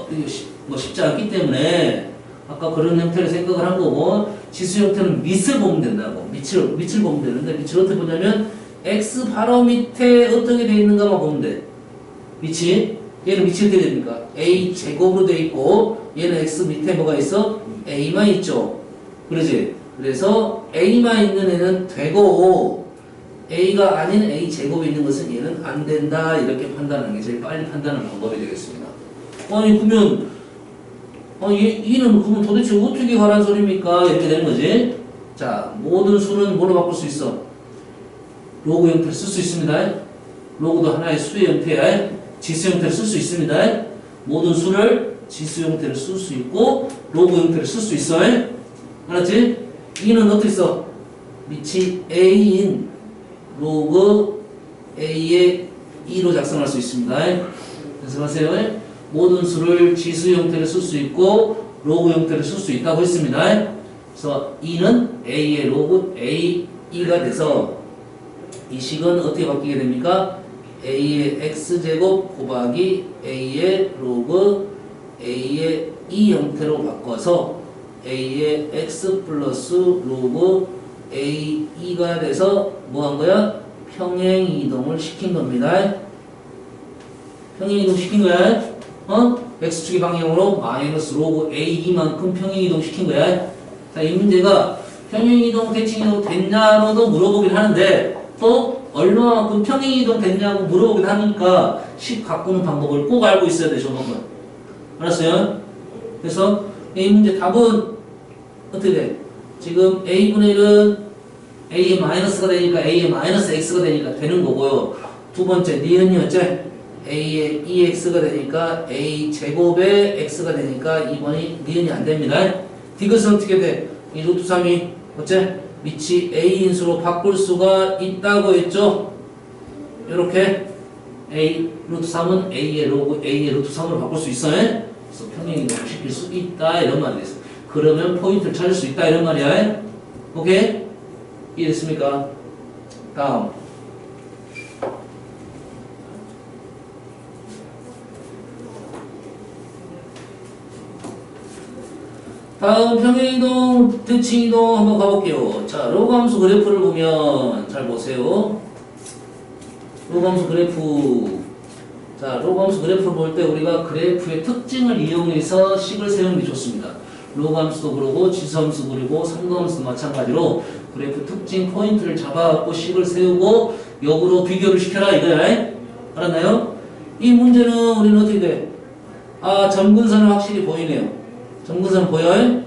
쉽지 않기 때문에 아까 그런 형태를 생각을 한 거고 지수 형태는 밑을 보면 된다고. 밑을 보면 되는데 밑을 어떻게 보냐면 x 바로 밑에 어떻게 돼 있는가만 보면 돼. 밑이. 얘는 밑이 어떻게 됩니까? a 제곱으로 돼 있고 얘는 x 밑에 뭐가 있어? a만 있죠. 그러지? 그래서 a만 있는 애는 되고 a가 아닌 a 제곱이 있는 것은 얘는 안 된다 이렇게 판단하는 게 제일 빨리 판단하는 방법이 되겠습니다. 아니 그러면 얘는 그러면 도대체 어떻게 가란 소리입니까? 이렇게 되는 거지. 자, 모든 수는 뭐로 바꿀 수 있어? 로그 형태를 쓸 수 있습니다. 로그도 하나의 수의 형태야. 지수 형태를 쓸 수 있습니다. 모든 수를 지수 형태를 쓸 수 있고 로그 형태를 쓸 수 있어. 알았지? 이는 어떻게 써? 밑이 a인 로그 a의 2로 작성할 수 있습니다. 연습하세요. 모든 수를 지수 형태를 쓸 수 있고 로그 형태를 쓸 수 있다고 했습니다. 그래서 2는 a의 로그 a2가 돼서 이 식은 어떻게 바뀌게 됩니까? a의 x제곱 곱하기 a의 로그 a의 2 형태로 바꿔서 a의 x 플러스 로그 a2가 돼서 뭐 한 거야? 평행이동을 시킨 겁니다. 평행이동 시킨 거야. x축의 방향으로 마이너스 로그 a2만큼 평행이동 시킨 거야. 자, 이 문제가 평행이동, 대칭이동 됐냐로도 물어보긴 하는데 또 얼마만큼 평행이동 됐냐고 물어보긴 하니까 식 바꾸는 방법을 꼭 알고 있어야 돼, 저번은. 알았어요? 그래서 이 문제 답은 어떻게 돼? 지금 a분의 1은 a의 마이너스가 되니까 a의 마이너스 x가 되니까 되는 거고요. 두 번째 니은이 어째? a의 2x가 되니까 a 제곱의 x가 되니까 2번이 니은이 안 됩니다. 디귿은 어떻게 돼? 이 루트 3이 어째? 밑이 a 인수로 바꿀 수가 있다고 했죠? 이렇게 a 루트 3은 a의 로그 a의 루트 3으로 바꿀 수 있어요. 그래서 평행이동을 시킬 수 있다 이런 말이 됐어. 그러면 포인트를 찾을 수 있다 이런 말이야. 오케이? 이해됐습니까? 다음 평행이동, 대칭이동 한번 가볼게요. 자, 로그 함수 그래프를 보면 잘 보세요. 로그 함수 그래프. 자, 로그 함수 그래프를 볼 때 우리가 그래프의 특징을 이용해서 식을 세우는 게 좋습니다. 로그 함수도 그러고 지수 함수 그리고 상도 함수도 마찬가지로 그래프 특징 포인트를 잡아갖고 식을 세우고 역으로 비교를 시켜라 이거야. 알았나요? 이 문제는 우리는 어떻게 돼? 아, 점근선은 확실히 보이네요. 점근선 보여요?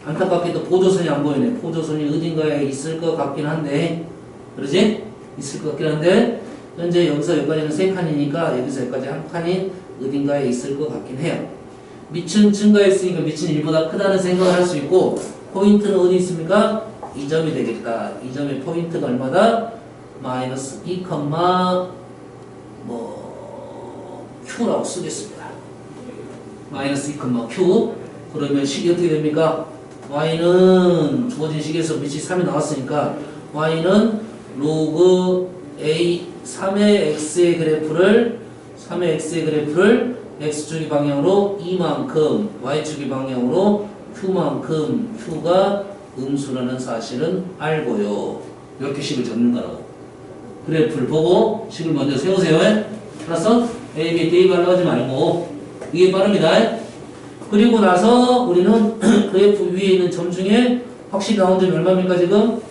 안타깝게도 보조선이 안 보이네. 보조선이 어딘가에 있을 것 같긴 한데, 그러지? 있을 것 같긴 한데, 현재 여기서 여기까지는 3칸이니까 여기서 여기까지 한 칸이 어딘가에 있을 것 같긴 해요. 밑은 증가했으니까 밑은 1보다 크다는 생각을 할 수 있고, 포인트는 어디 있습니까? 2점이 되겠다. 2점의 포인트가 얼마다? 마이너스 2, Q라고 쓰겠습니다. 마이너스 2, Q. 그러면 식이 어떻게 됩니까? y는 주어진 식에서 밑이 3이 나왔으니까 y는 로그 a 3의 x의 그래프를 x축의 방향으로 이만큼 y축의 방향으로 q만큼 q가 음수라는 사실은 알고요. 이렇게 식을 적는 거라고. 그래프를 보고 식을 먼저 세우세요. 알았어? a, b 대입하려고 하지 말고 이게 빠릅니다. 그리고 나서 우리는 그래프 위에 있는 점 중에 확실히 나온 점이 얼마입니까 지금?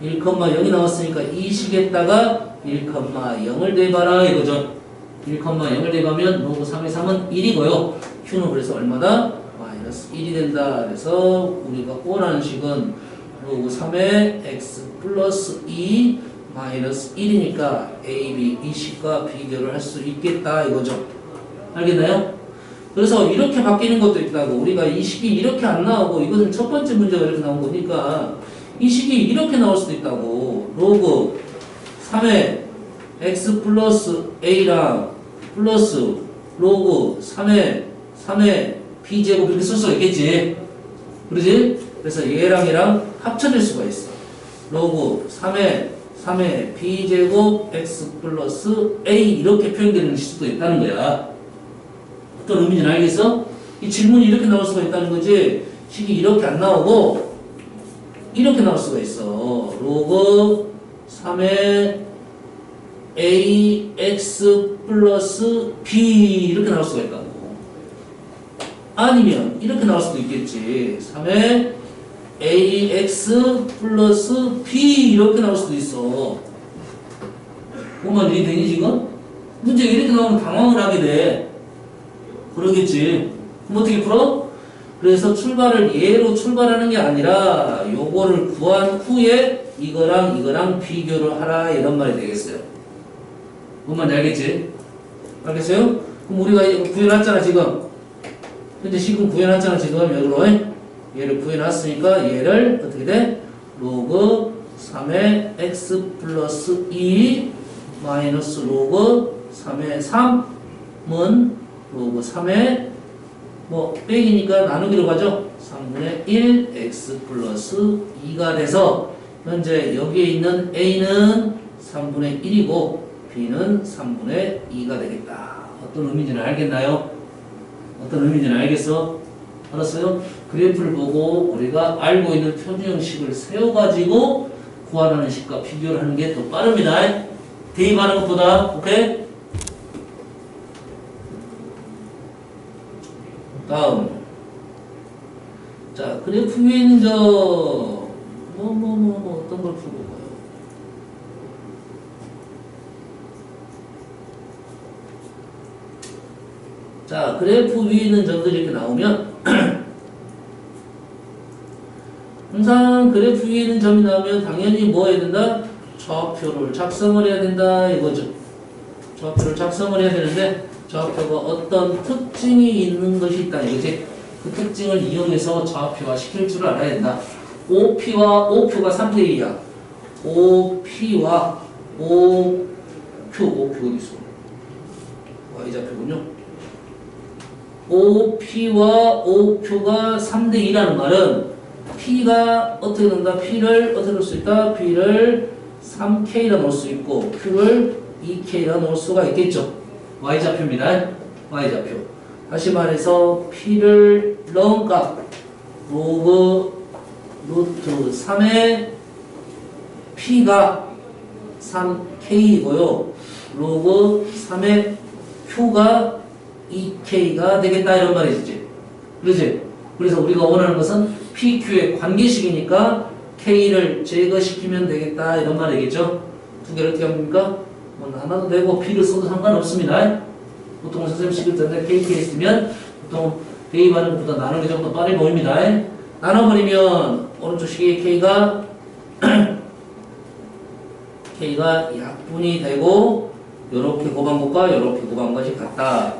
1,0이 나왔으니까 이 식에다가 1,0을 대입하라 이거죠. 1,0을 대입하면 로그 3의 3은 1이고요. Q는 그래서 얼마다? 마이너스 1이 된다. 그래서 우리가 원하는 식은 로그 3의 x 플러스 2 마이너스 1이니까 A, B 이 식과 비교를 할 수 있겠다 이거죠. 알겠나요? 그래서 이렇게 바뀌는 것도 있다고. 우리가 이 식이 이렇게 안 나오고 이것은 첫 번째 문제가 이렇게 나온 거니까 이 식이 이렇게 나올 수도 있다고. 로그 3의 x 플러스 a랑 플러스 로그 3의 b제곱 이렇게 쓸 수가 있겠지. 그러지? 그래서 얘랑 합쳐질 수가 있어. 로그 3의 b제곱 x 플러스 a 이렇게 표현되는 수도 있다는 거야. 어떤 의미인지 알겠어? 이 질문이 이렇게 나올 수가 있다는 거지. 식이 이렇게 안 나오고 이렇게 나올 수가 있어. 로그 3의 ax 플러스 b 이렇게 나올 수가 있다고. 아니면 이렇게 나올 수도 있겠지. 3의 ax 플러스 b 이렇게 나올 수도 있어. 뭐만 이해되니 지금? 문제가 이렇게 나오면 당황을 하게 돼. 그러겠지. 그럼 어떻게 풀어? 그래서 출발을 얘로 출발하는 게 아니라 요거를 구한 후에 이거랑 비교를 하라 이런 말이 되겠어요. 뭔 말인지 알겠지? 알겠어요? 그럼 우리가 구해놨잖아 지금. 현재 지금 구해놨잖아 지금 여기로. 얘를 구해놨으니까 얘를 어떻게 돼? 로그 3의 x 플러스 2 마이너스 로그 3의 3은 로그 3의 빼기니까 나누기로 가죠. 3분의 1 x 플러스 2가 돼서 현재 여기에 있는 a는 3분의 1이고 b는 3분의 2가 되겠다. 어떤 의미인지는 알겠나요? 어떤 의미인지는 알겠어? 알았어요? 그래프를 보고 우리가 알고 있는 표준 형식을 세워가지고 구하라는 식과 비교를 하는 게 더 빠릅니다. 대입하는 것보다. 오케이? 다음. 자, 그래프 위에 있는 어떤 걸 풀어볼까요? 자, 그래프 위에 있는 점들이 이렇게 나오면 항상 그래프 위에 있는 점이 나오면 당연히 뭐 해야 된다? 좌표를 작성을 해야 된다 이거죠. 좌표를 작성을 해야 되는데 좌표가 어떤 특징이 있는 것이 있다 이거지. 그 특징을 이용해서 좌표화 시킬 줄 알아야 된다. OP와 OQ가 3대2야. OP와 OQ 어디 있어? Y좌표군요. OP와 OQ가 3대2라는 말은 P가 어떻게 된다? P를 어떻게 넣을 수 있다? P를 3K라 넣을 수 있고 Q를 2K라 넣을 수가 있겠죠. Y좌표입니다. Y좌표. 다시 말해서 P를 넣은 값 로그 루트 3의 P가 3K이고요. 로그 3의 Q가 2K가 되겠다 이런 말이지. 그렇지? 그래서 우리가 원하는 것은 PQ의 관계식이니까 K를 제거시키면 되겠다 이런 말이겠죠. 두 개를 어떻게 합니까? 뭐 하나도 되고 P를 써도 상관없습니다. 보통 선생님 시킬 때는 KK 쓰면 보통 대입하는 것보다 나누는 게 조금 더 빠르게 보입니다. 나눠버리면 오른쪽 식의 K가 약분이 되고 요렇게 곱한 것과 요렇게 곱한 것이 같다.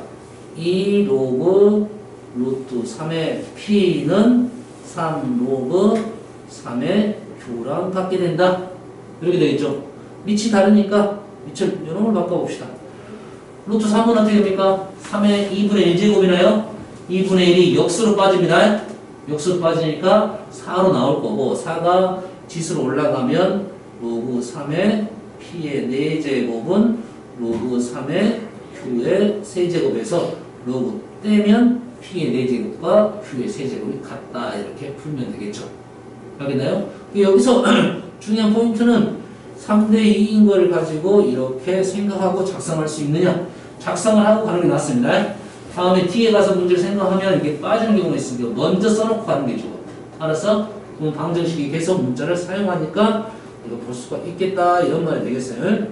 이 로그 루트 3의 P는 3 로그 3의 Q랑 같게 된다. 이렇게 되겠죠. 밑이 다르니까 밑을 이런 걸 바꿔봅시다. 루트 3은 어떻게 됩니까? 3의 2분의 1제곱이나요? 2분의 1이 역수로 빠집니다. 역수로 빠지니까 4로 나올 거고 4가 지수로 올라가면 로그 3의 P의 4제곱은 로그 3의 Q의 세제곱에서 로그 떼면 P의 4제곱과 Q의 세제곱이 같다. 이렇게 풀면 되겠죠. 알겠나요? 여기서 중요한 포인트는 3대2인 걸 가지고 이렇게 생각하고 작성할 수 있느냐. 작성을 하고 가는 게 낫습니다. 다음에 뒤에 가서 문제를 생각하면 이게 빠지는 경우가 있으니까 먼저 써놓고 가는 게 좋아. 알았어? 그럼 방정식이 계속 문자를 사용하니까 이거 볼 수가 있겠다. 이런 말이 되겠어요.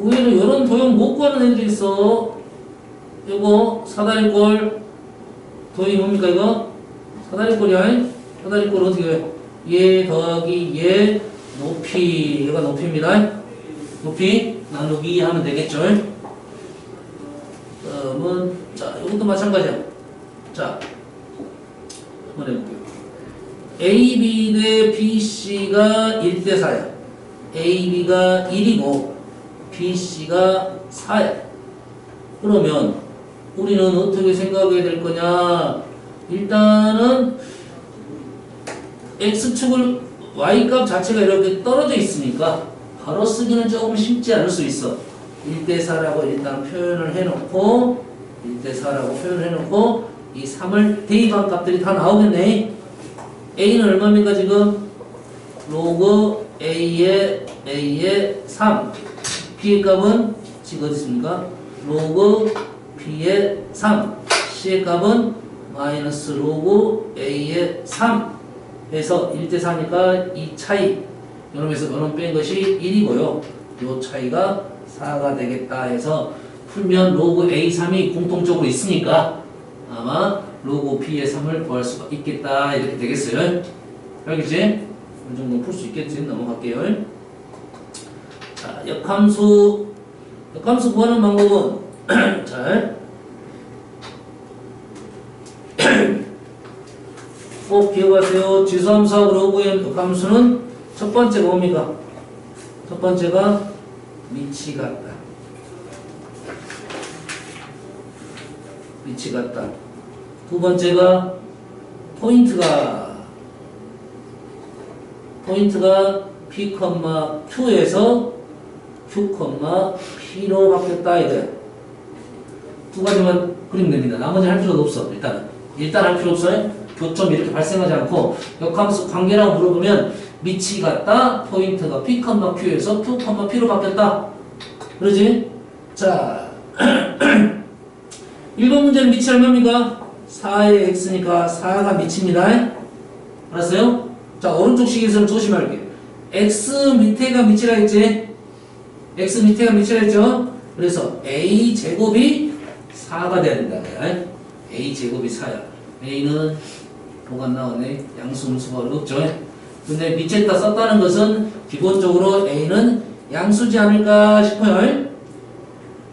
의외로 이런 도형 못 구하는 애들이 있어. 요거 사다리꼴 도형이 뭡니까 이거? 사다리꼴이야. 사다리꼴 어떻게 해? 얘 더하기 얘 높이. 얘가 높이입니다. 높이 나누기 하면 되겠죠. 그러면 자 이것도 마찬가지야. 자 한번 해볼게요. AB 대 BC가 1대 4야. AB가 1이고 BC가 4야. 그러면 우리는 어떻게 생각해야 될 거냐? 일단은 X축을 Y값 자체가 이렇게 떨어져 있으니까 바로 쓰기는 조금 쉽지 않을 수 있어. 1대 4라고 일단 표현을 해놓고 1대 4라고 표현을 해놓고 이 3을 대입한 값들이 다 나오겠네. A는 얼마입니까 지금? 로그 A의 3. B의 값은 지금 어디 있습니까? 로그 B의 3. C의 값은 마이너스 로그 A의 3 해서 1대 4니까 이 차이 요놈에서 요놈 뺀 것이 1이고요. 요 차이가 4가 되겠다 해서 풀면 로그 A3이 공통적으로 있으니까 아마 로그 B의 3을 구할 수가 있겠다 이렇게 되겠어요. 알겠지? 이 정도 풀 수 있겠지? 넘어갈게요. 자, 역함수 구하는 방법은 잘 꼭 기억하세요. 지수함수하고 로그의 역함수는 첫 번째가 뭡니까? 첫 번째가 밑이 같다. 밑이 같다. 두 번째가 포인트가 P, Q에서 Q, P로 바뀌었다 이거야. 두 가지만 그리면 됩니다. 나머지 할 필요도 없어. 일단 할 필요 없어요. 교점 이렇게 발생하지 않고 역함수 관계라고 물어보면 밑이 같다. 포인트가 P, Q에서 Q, P로 바뀌었다. 그러지? 자 1번 문제는 밑이 얼마입니까? 4의 x니까 4가 밑입니다. 알았어요? 자 오른쪽 식에서는 조심할게. x 밑에가 밑이라 했지? x 밑에가 밑이라 했죠? 그래서 a 제곱이 4가 돼야 된다. a 제곱이 4야. a는 뭐가 나오네? 양수음수가 어렵죠? 근데 밑에다 썼다는 것은 기본적으로 a는 양수지 않을까 싶어요.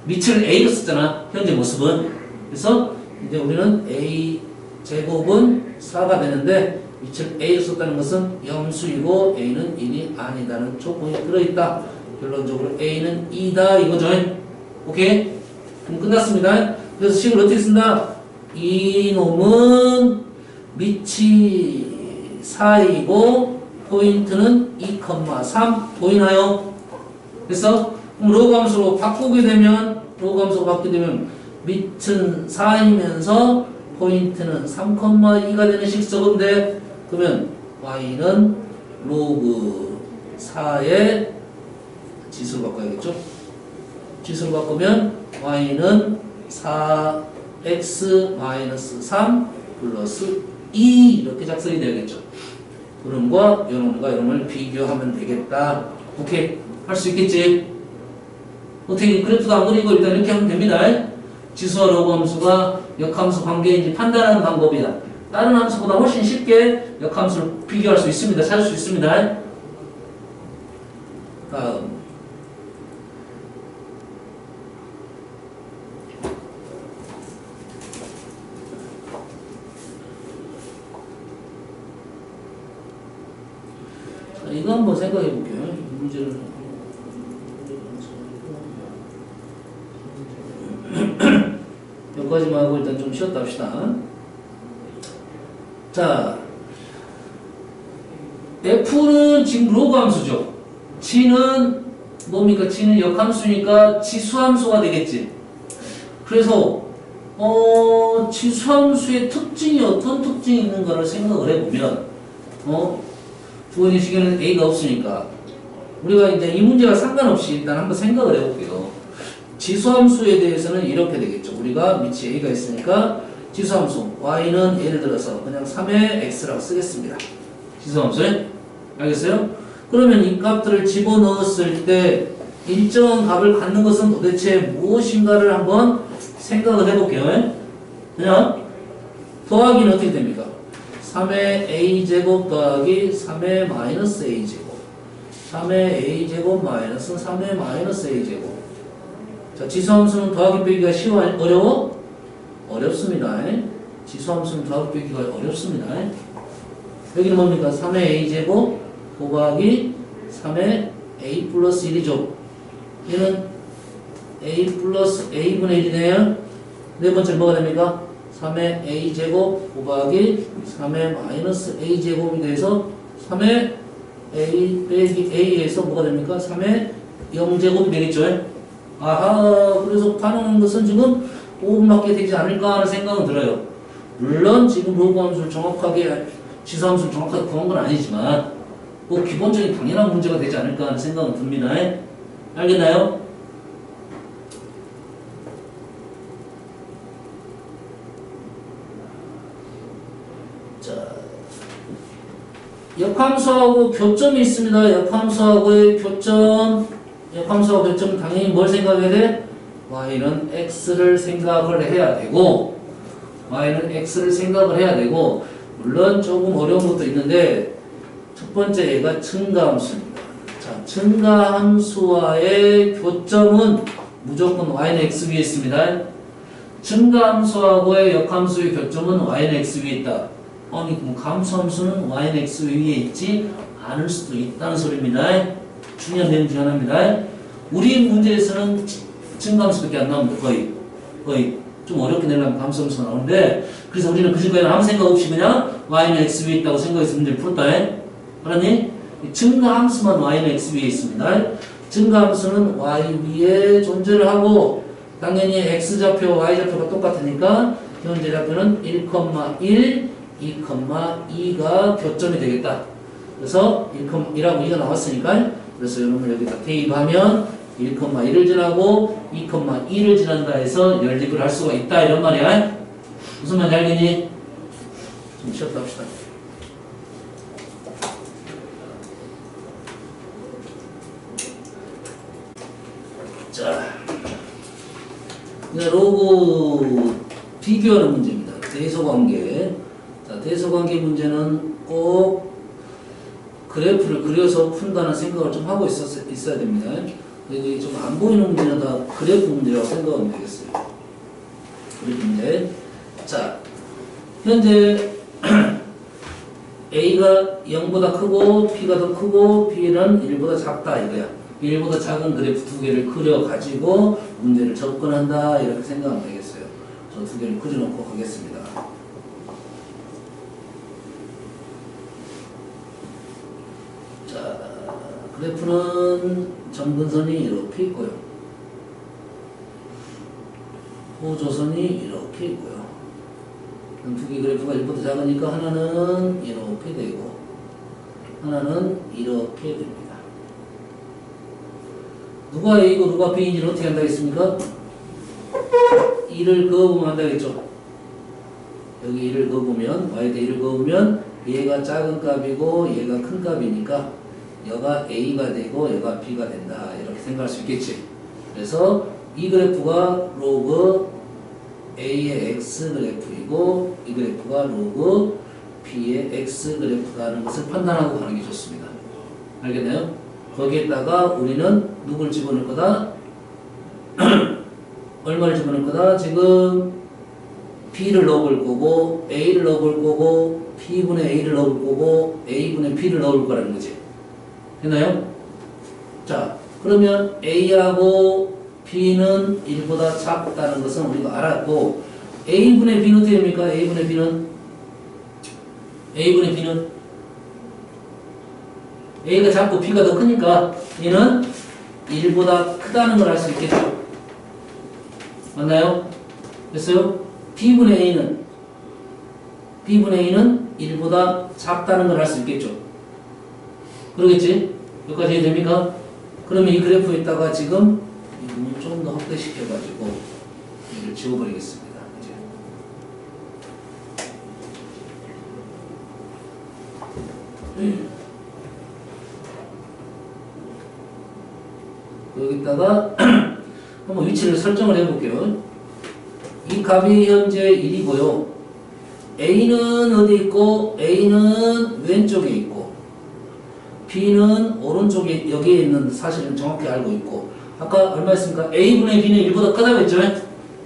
밑을 a로 썼잖아. 현재 모습은. 그래서 이제 우리는 a 제곱은 4가 되는데 밑을 a로 썼다는 것은 염수이고 a는 1이 아니다는 조건이 들어있다. 결론적으로 a는 2다 이거죠. 오케이? 그럼 끝났습니다. 그래서 식을 어떻게 쓴다? 이놈은 밑이 4이고 포인트는 2,3 보이나요? 그래서 로그 함수로 바꾸게 되면 밑은 4이면서 포인트는 3,2가 되는 식 적은데 그러면 y는 로그 4의 지수를 바꿔야겠죠? 지수를 바꾸면 y는 4x-3 플러스 2 이렇게 작성이 되겠죠. 요놈과 요놈을 비교하면 되겠다. 오케이. 할 수 있겠지? 어떻게 그래프도 안 그리고 일단 이렇게 하면 됩니다. 지수와 로그 함수가 역함수 관계인지 판단하는 방법이다. 다른 함수보다 훨씬 쉽게 역함수를 비교할 수 있습니다. 찾을 수 있습니다. 다음. 자, 이거 한번 생각해 볼게요. 이 문제를. 여기까지만 하고 일단 좀 쉬었다 합시다. 자, F는 지금 로그 함수죠. G는 뭡니까? G는 역함수니까 지수함수가 되겠지. 그래서 지수함수의 특징이 어떤 특징이 있는가를 생각을 해보면 부모님 시계는 A가 없으니까 우리가 이제 이 문제와 상관없이 일단 한번 생각을 해볼게요. 지수함수에 대해서는 이렇게 되겠죠. 우리가 밑에 A가 있으니까 지수함수 Y는 예를 들어서 그냥 3의 X라고 쓰겠습니다. 지수함수에 알겠어요? 그러면 이 값들을 집어넣었을 때 일정한 값을 갖는 것은 도대체 무엇인가를 한번 생각을 해볼게요. 그냥 더하기는 어떻게 됩니까? 3의 A제곱 더하기 3의 마이너스 A제곱 3의 A제곱 마이너스 3의 마이너스 A제곱. 자, 지수함수는 더하기 빼기가 쉬워요? 어려워? 어렵습니다. 지수함수는 더하기 빼기가 어렵습니다. 여기는 뭡니까? 3의 A제곱 곱하기 3의 A 플러스 1이죠. 얘는 A 플러스 A분의 1이네요. 네 번째 뭐가 됩니까? 3의 A제곱 곱하기 3의 마이너스 A제곱이 돼서 3의 A 빼기 A에서 뭐가 됩니까? 3의 0제곱이 되겠죠. 아하, 그래서 가능한 것은 지금 5분밖에 되지 않을까 하는 생각은 들어요. 물론 지금 로그 함수를 정확하게, 지수함수를 정확하게 구한 건 아니지만 뭐 기본적인 당연한 문제가 되지 않을까 하는 생각은 듭니다. 알겠나요? 자, 역함수하고 교점이 있습니다. 역함수하고의 교점. 역함수하고 교점은 당연히 뭘 생각해야 돼? y는 x를 생각을 해야 되고 물론 조금 어려운 것도 있는데 첫 번째 얘가 증가함수입니다. 자, 증가함수와의 교점은 무조건 y는 x 위에 있습니다. 증가함수하고의 역함수의 교점은 y는 x 위에 있다. 아니 그럼 감수함수는 y는 x 위에 있지 않을 수도 있다는 소리입니다. 중요한 내용 중 하나입니다. 우리 문제에서는 증가함수밖에 안 나옵니다. 거의 좀 어렵게 내려면 감수함수가 나오는데 그래서 우리는 그 지금까지 아무 생각 없이 그냥 y는 x 위에 있다고 생각해서 문제를 풀었다. 알았니? 증가함수만 y는 x 위에 있습니다. 증가함수는 y 위에 존재를 하고 당연히 x좌표와 y좌표가 똑같으니까 현재 좌표는 1,1, 2,2가 교점이 되겠다. 그래서 1,1하고 2가 나왔으니까 그래서 여러분 여기다 대입하면 1,1을 지나고 2,2를 지난다 해서 연립을 할 수가 있다 이런 말이야. 무슨 말인지 알겠니? 좀 쉬었다 합시다. 그냥 로그 비교하는 문제입니다. 대소관계. 자, 대소관계 문제는 꼭 그래프를 그려서 푼다는 생각을 좀 하고 있어야 됩니다. 여기 좀 안 보이는 문제는 다 그래프 문제라고 생각하면 되겠어요. 그래프 문제. 자, 현재 A가 0보다 크고 B가 더 크고 B는 1보다 작다 이거야. 1보다 작은 그래프 두 개를 그려가지고 문제를 접근한다 이렇게 생각하면 되겠어요. 저 두 개를 그려놓고 가겠습니다. 자, 그래프는 점근선이 이렇게 있고요. 호조선이 이렇게 있고요. 두 개 그래프가 1보다 작으니까 하나는 이렇게 되고 하나는 이렇게 됩니다. 누가 A고 누가 B인지는 어떻게 한다겠습니까? 2를 그어보면 한다겠죠. 여기 2를 그어보면 Y대 2를 그어보면 얘가 작은 값이고 얘가 큰 값이니까 얘가 A가 되고 얘가 B가 된다 이렇게 생각할 수 있겠지. 그래서 이 그래프가 로그 A의 X 그래프이고 이 그래프가 로그 B의 X 그래프라는 것을 판단하고 가는 게 좋습니다. 알겠나요? 거기에다가 우리는 누굴 집어넣을 거다? 얼마를 집어넣을 거다? 지금 B를 넣어볼 거고 A를 넣어볼 거고 B분의 A를 넣어볼 거고 A분의 B를 넣을 거라는 거지. 됐나요? 자, 그러면 A하고 B는 1보다 작다는 것은 우리가 알았고 A분의 B는 어떻게 됩니까? A분의 B는 A가 작고 B가 더 크니까 얘는 1보다 크다는 걸 알 수 있겠죠. 맞나요? 됐어요? B분의 A는 1보다 작다는 걸 알 수 있겠죠. 그러겠지? 여기까지 이해됩니까? 그러면 이 그래프에다가 지금 이 부분 조금 더 확대시켜가지고 이를 지워버리겠습니다. 이제. 여기다가 한번 위치를 설정을 해볼게요. 이 값이 현재 1이고요. A는 어디 있고 A는 왼쪽에 있고 B는 오른쪽에 여기에 있는 사실은 정확히 알고 있고 아까 얼마 했습니까? A분의 B는 1보다 크다고 했죠?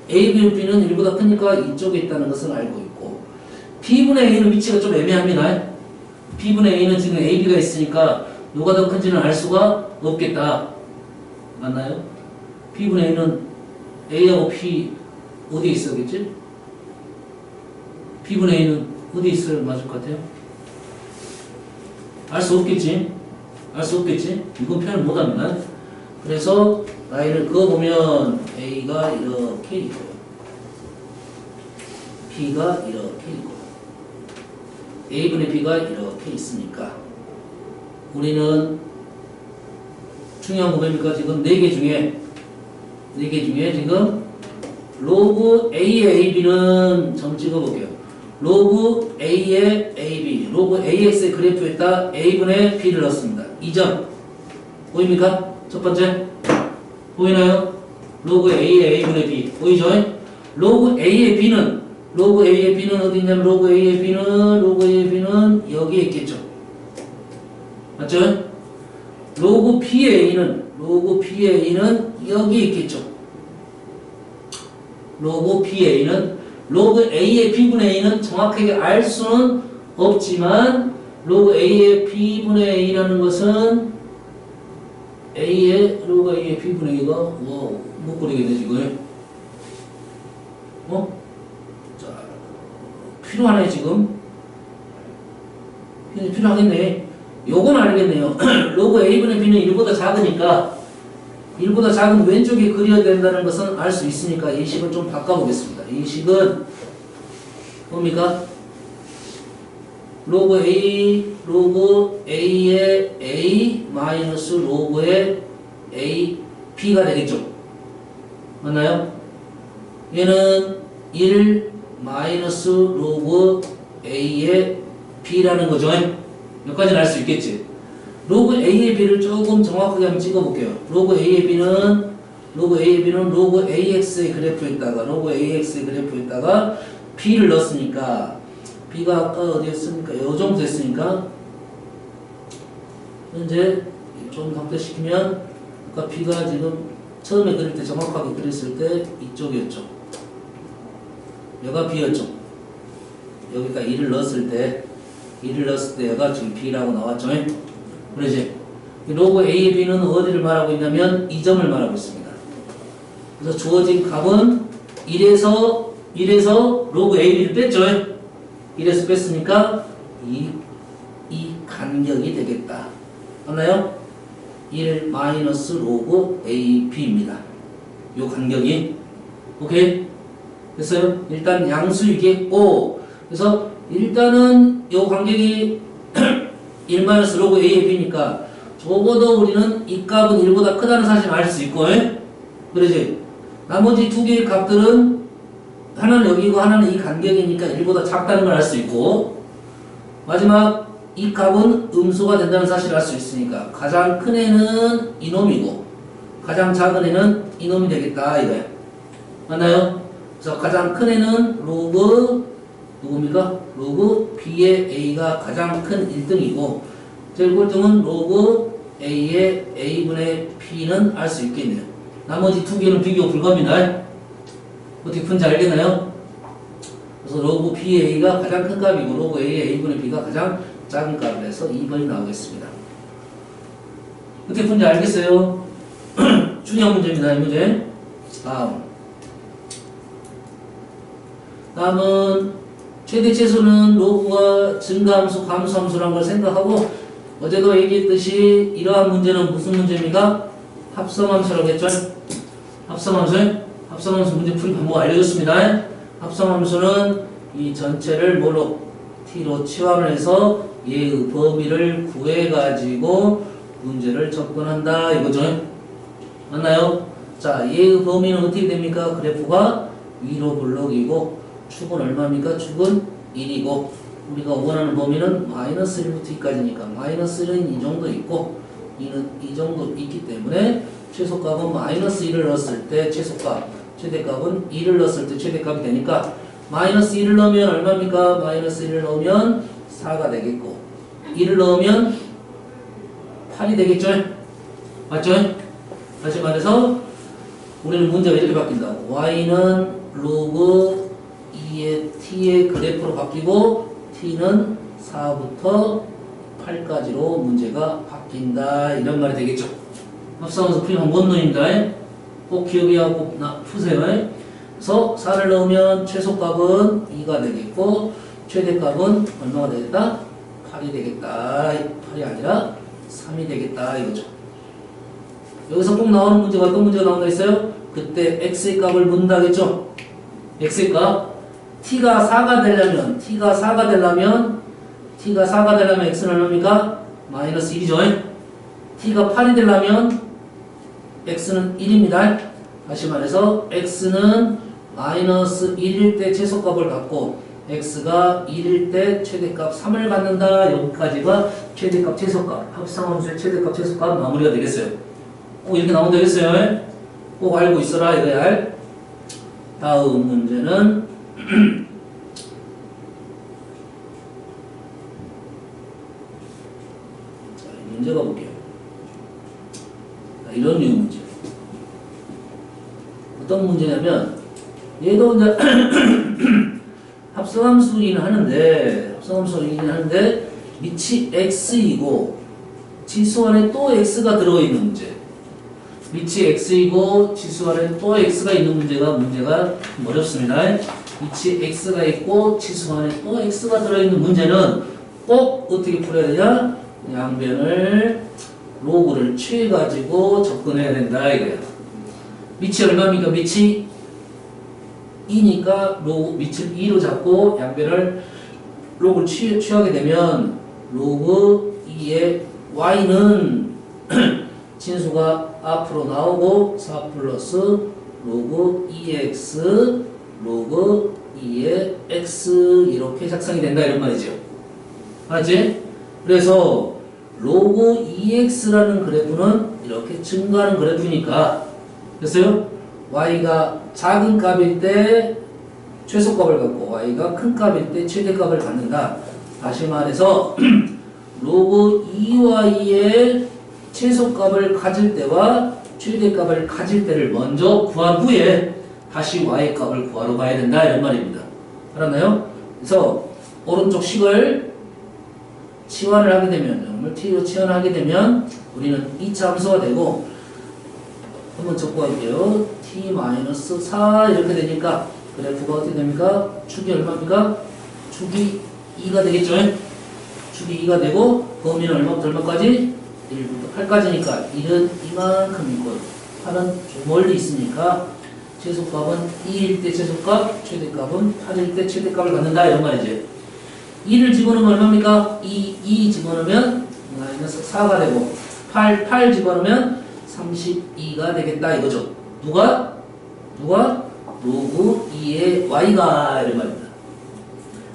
A분의 B는 1보다 크니까 이쪽에 있다는 것을 알고 있고 B분의 A는 위치가 좀 애매합니다. B분의 A는 지금 AB가 있으니까 누가 더 큰지는 알 수가 없겠다. 맞나요? B분의 A는 A하고 P 어디에 있어겠지? B분의 A는 어디에 있어야 맞을 것 같아요? 알 수 없겠지? 이건 표현 못합니다. 그래서 라인을 그어보면 A가 이렇게 있고요. B가 이렇게 있고 A분의 B가 이렇게 있으니까 우리는 중요한 거 뭡니까? 지금 4개 중에 지금 로그 A의 AB는 좀 찍어볼게요. 로그 A의 AB, 로그 AX의 그래프에다 A분의 B를 넣습니다. 2점 보입니까? 첫 번째 보이나요? 로그 A의 A분의 B 보이죠? 로그 A의 B는 어디 있냐면 로그 A의 B는 여기에 있겠죠. 맞죠? 로그 B의 A는 여기에 있겠죠. 로그 A의 B분의 A는 정확하게 알 수는 없지만 로그 A의 B분의 A라는 것은 로그 A의 B분의 A가 못 그리겠네 지금. 자, 필요하네 지금. 필요하겠네. 요건 알겠네요. 로그 A분의 B는 1보다 작으니까 1보다 작은 왼쪽에 그려야 된다는 것은 알 수 있으니까 이 식을 좀 바꿔보겠습니다. 이 식은 뭡니까? 로그 A의 A 마이너스 로그의 A B가 되겠죠. 맞나요? 얘는 1 마이너스 로그 A의 B라는 거죠. 여기까지는 알 수 있겠지. 로그 A의 B를 조금 정확하게 한번 찍어볼게요. 로그 A의 B는 로그 A, B는 로그 AX의 그래프에다가 로그 AX의 그래프에다가 B를 넣었으니까 B가 아까 어디였습니까? 요 정도 됐으니까 현재 좀 확대시키면 아까 B가 지금 처음에 그릴 때 정확하게 그렸을 때 이쪽이었죠. 여가 B였죠. 여기가 2를 넣었을 때 여가 지금 B라고 나왔죠. 그러지? 로그 A, B는 어디를 말하고 있냐면 이 점을 말하고 있습니다. 그래서 주어진 값은 1에서 로그 A, B를 뺐죠. 1에서 뺐으니까 이 간격이 되겠다. 맞나요? 1 마이너스 로그 A, B입니다. 요 간격이. 오케이? 됐어요? 일단 양수이겠고, 그래서 일단은 요 간격이 1 마이너스 로그 A, B니까 적어도 우리는 이 값은 1보다 크다는 사실을 알 수 있고, 그러지? 나머지 두 개의 값들은 하나는 여기고 하나는 이 간격이니까 1보다 작다는 걸 알 수 있고, 마지막 이 값은 음수가 된다는 사실을 알 수 있으니까 가장 큰 애는 이놈이고 가장 작은 애는 이놈이 되겠다 이거야. 맞나요? 그래서 가장 큰 애는 로그 누굽니까? 로그 B의 A가 가장 큰 1등이고 제일 꼴등은 로그 A의 A분의 P는 알 수 있겠네요. 나머지 두 개는 비교 불가입니다. 어떻게 푼지 알겠나요? 그래서 로그 BA가 가장 큰 값이고 로그 A의 A분의 B가 가장 작은 값을 해서 2번이 나오겠습니다. 어떻게 푼지 알겠어요? 중요한 문제입니다. 이 문제. 다음은 최대 최소는 로그가 증가함수, 감소함수라는 걸 생각하고 어제도 얘기했듯이 이러한 문제는 무슨 문제입니까? 합성함수라고 했죠? 합성함수 문제 풀이 방법 알려줬습니다. 합성함수는 이 전체를 뭐로? t로 치환을 해서 얘의 범위를 구해가지고 문제를 접근한다 이거죠. 맞나요? 자, 얘의 범위는 어떻게 됩니까? 그래프가 위로 블록이고 축은 얼마입니까? 축은 1이고 우리가 원하는 범위는 마이너스 1부터 2까지니까 마이너스 1은 이 정도 있고 2는 이 정도 있기 때문에 최소값은 마이너스 1을 넣었을 때 최소값, 최대값은 2를 넣었을 때 최대값이 되니까 마이너스 1을 넣으면 얼마입니까? 마이너스 1을 넣으면 4가 되겠고 1을 넣으면 8이 되겠죠? 맞죠? 다시 말해서 우리는 문제가 이렇게 바뀐다. y는 로그 2의 t의 그래프로 바뀌고 t는 4부터 8까지로 문제가 바뀐다. 이런 말이 되겠죠. 합성함수 풀이면 뭔 놈입니다. 꼭 기억하고 푸세요. 그래서 4를 넣으면 최소값은 2가 되겠고 최대값은 얼마가 되겠다? 8이 되겠다. 8이 아니라 3이 되겠다 이거죠. 여기서 꼭 나오는 문제가 어떤 문제가 나온다 했어요? 그때 x의 값을 묻는다겠죠? x의 값 t가 4가 되려면 x는 얼마입니까? 마이너스 1이죠. t가 8이 되려면 x는 1입니다. 다시 말해서 x는 마이너스 1일 때 최소값을 갖고 x가 1일 때 최대값 3을 갖는다. 여기까지가 최대값 최소값 합성함수의 최대값 최소값 마무리가 되겠어요. 꼭 이렇게 나오면 되겠어요. 꼭 알고 있어라 이거야. 다음 문제는 자, 문제 가볼게요. 이런 류의 문제. 어떤 문제냐면 얘도 이제 합성함수이긴 하는데 밑이 x이고 지수 안에 또 x가 들어가 있는 문제. 밑이 x이고 지수 안에 또 x가 있는 문제가 좀 어렵습니다. 밑이 x가 있고 지수 안에 또 x가 들어있는 문제는 꼭 어떻게 풀어야 되냐? 양변을 로그를 취해가지고 접근해야 된다 이거야. 밑이 얼마입니까? 밑이 2니까 로그 밑을 2로 잡고 양변을 로그를 취하게 되면 로그 2의 y는 진수가 앞으로 나오고 4 플러스 로그 2x 로그 2의 x 이렇게 작성이 된다 이런 말이죠. 알았지? 그래서 로그 2x라는 그래프는 이렇게 증가하는 그래프니까 됐어요? y가 작은 값일 때 최소값을 갖고 y가 큰 값일 때 최대값을 갖는다. 다시 말해서 로그 2y의 최소값을 가질 때와 최대값을 가질 때를 먼저 구한 후에 다시 y값을 구하러 가야 된다 이런 말입니다. 알았나요? 그래서 오른쪽 식을 치환을 하게 되면 t로 치환을 하게 되면 우리는 2차 함수가 되고 한번 적고 할게요. t-4 이렇게 되니까 그래프가 어떻게 됩니까? 축이 얼마입니까? 축이 2가 되겠죠? 축이 2가 되고 범위는 얼마부터 얼마까지? 1부터 8까지니까 1은 이만큼이고 8은 좀 멀리 있으니까 최소값은 2일 때 최소값, 최대값은 8일 때 최대값을 갖는다 이런 말이지. 2를 집어넣으면 얼마입니까? 2 집어넣으면 마이너스 4가 되고 8 집어넣으면 32가 되겠다 이거죠. 누가? 로그 2의 y가 이런 말입니다.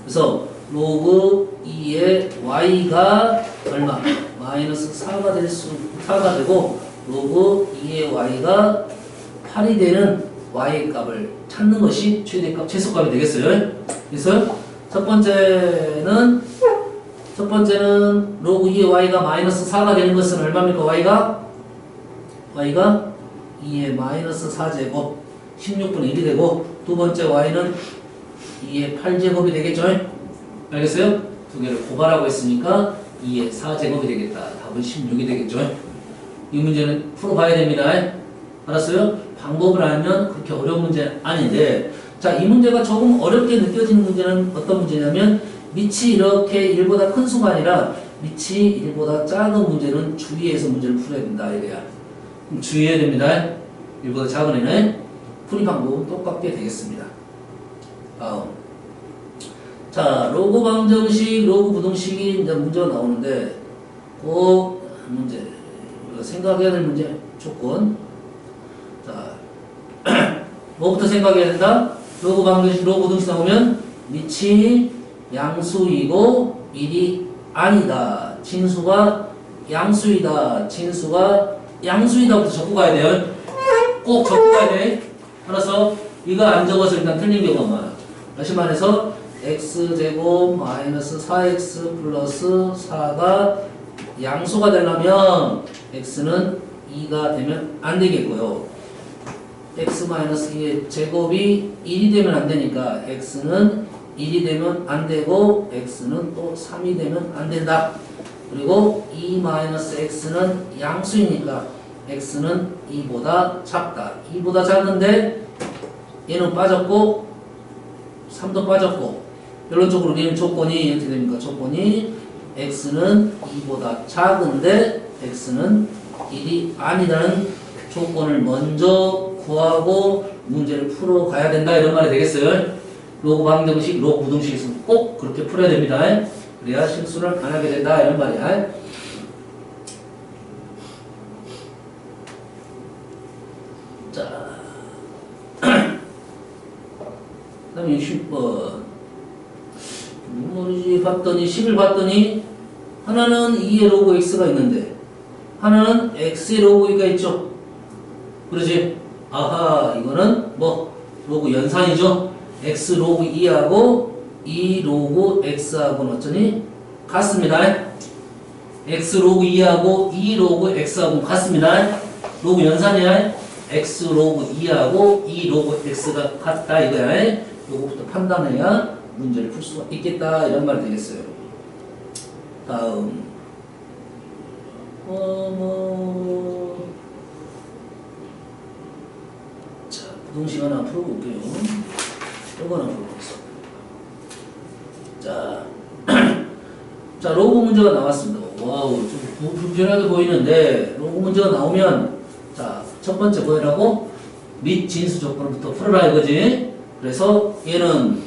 그래서 로그 2의 y가 얼마? 마이너스 4가 되고 로그 2의 y가 8이 되는 y의 값을 찾는 것이 최대값, 최소값이 되겠어요. 그래서 첫 번째는 로그 2의 y가 마이너스 4가 되는 것은 얼마입니까? y가 2의 마이너스 4제곱 16분의 1이 되고 두 번째 y는 2의 8제곱이 되겠죠? 알겠어요? 두 개를 고발하고 있으니까 2의 4제곱이 되겠다. 답은 16이 되겠죠? 이 문제는 풀어봐야 됩니다. 알았어요? 방법을 알면 그렇게 어려운 문제는 아닌데 자, 이 문제가 조금 어렵게 느껴지는 문제는 어떤 문제냐면 밑이 이렇게 1보다 큰 수가 아니라 밑이 1보다 작은 문제는 주의해서 문제를 풀어야 된다. 이래야 주의해야 됩니다. 1보다 작은 애는 풀이 방법은 똑같게 되겠습니다. 다음. 자, 로그 방정식, 로그 부등식이 이제 문제가 나오는데, 그 문제, 우리가 생각해야 될 문제 조건. 자, 뭐부터 생각해야 된다? 로그 방정식, 로그 부등식 나오면 밑이 양수이고 1이 아니다. 진수가 양수이다. 진수가 양수이다부터 적고 가야 돼요. 꼭 적고 가야 돼. 알았어? 이거 안 적어서 일단 틀린 경우가 많아. 다시 말해서 x제곱 마이너스 4x 플러스 4가 양수가 되려면 x는 2가 되면 안 되겠고요. x 마이너스 2의 제곱이 1이 되면 안 되니까 x는 1이 되면 안 되고 x는 또 3이 되면 안 된다. 그리고 2 마이너스 x는 양수이니까 x는 2보다 작다. 2보다 작은데 얘는 빠졌고 3도 빠졌고 결론적으로 우리는 조건이 이렇게 됩니까? 조건이 x는 2보다 작은데 x는 1이 아니라는 조건을 먼저 구하고 문제를 풀어가야 된다 이런 말이 되겠어요. 로그 방정식, 로그 부등식에서는 꼭 그렇게 풀어야 됩니다. 그래야 실수를 안 하게 된다 이런 말이야. 자, 그 다음에 60번 모르지 봤더니 10을 봤더니 하나는 2의 로그 x가 있는데 하나는 x의 로그 2가 있죠. 그러지? 아하, 이거는 뭐 로그 연산이죠. x 로그 2하고 2 로그 x하고는 어쩌니? 같습니다. x 로그 2하고 2 로그 x하고는 같습니다. 로그 연산이야. x 로그 2하고 2 로그 x가 같다 이거야. 요거부터 판단해야 문제를 풀 수가 있겠다 이런 말이 되겠어요. 다음 자, 부등식 하나 풀어볼게요. 이거 하나 풀어보겠습니다. 자, 로그 문제가 나왔습니다. 와우, 좀 불편하게 보이는데 로그 문제가 나오면 자, 첫 번째 뭐라고? 및 진수 조건부터 풀어라 이거지. 그래서 얘는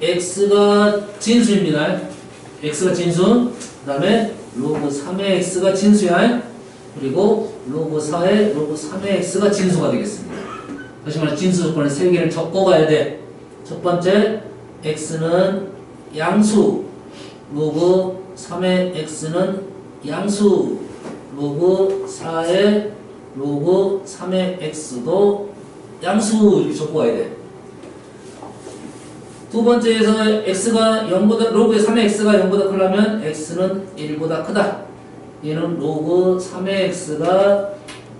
x가 진수입니다. x가 진수. 그 다음에 로그 3의 x가 진수야. 그리고 로그 4의 로그 3의 x가 진수가 되겠습니다. 다시 말해 진수 조건을 3개를 적고 가야 돼. 첫 번째 x는 양수. 로그 3의 x는 양수. 로그 4의 로그 3의 x도 양수 이렇게 적고 와야 돼. 두 번째에서 x가 0보다 로그의 3의 x가 0보다 크려면 x는 1보다 크다. 얘는 로그 3의 x가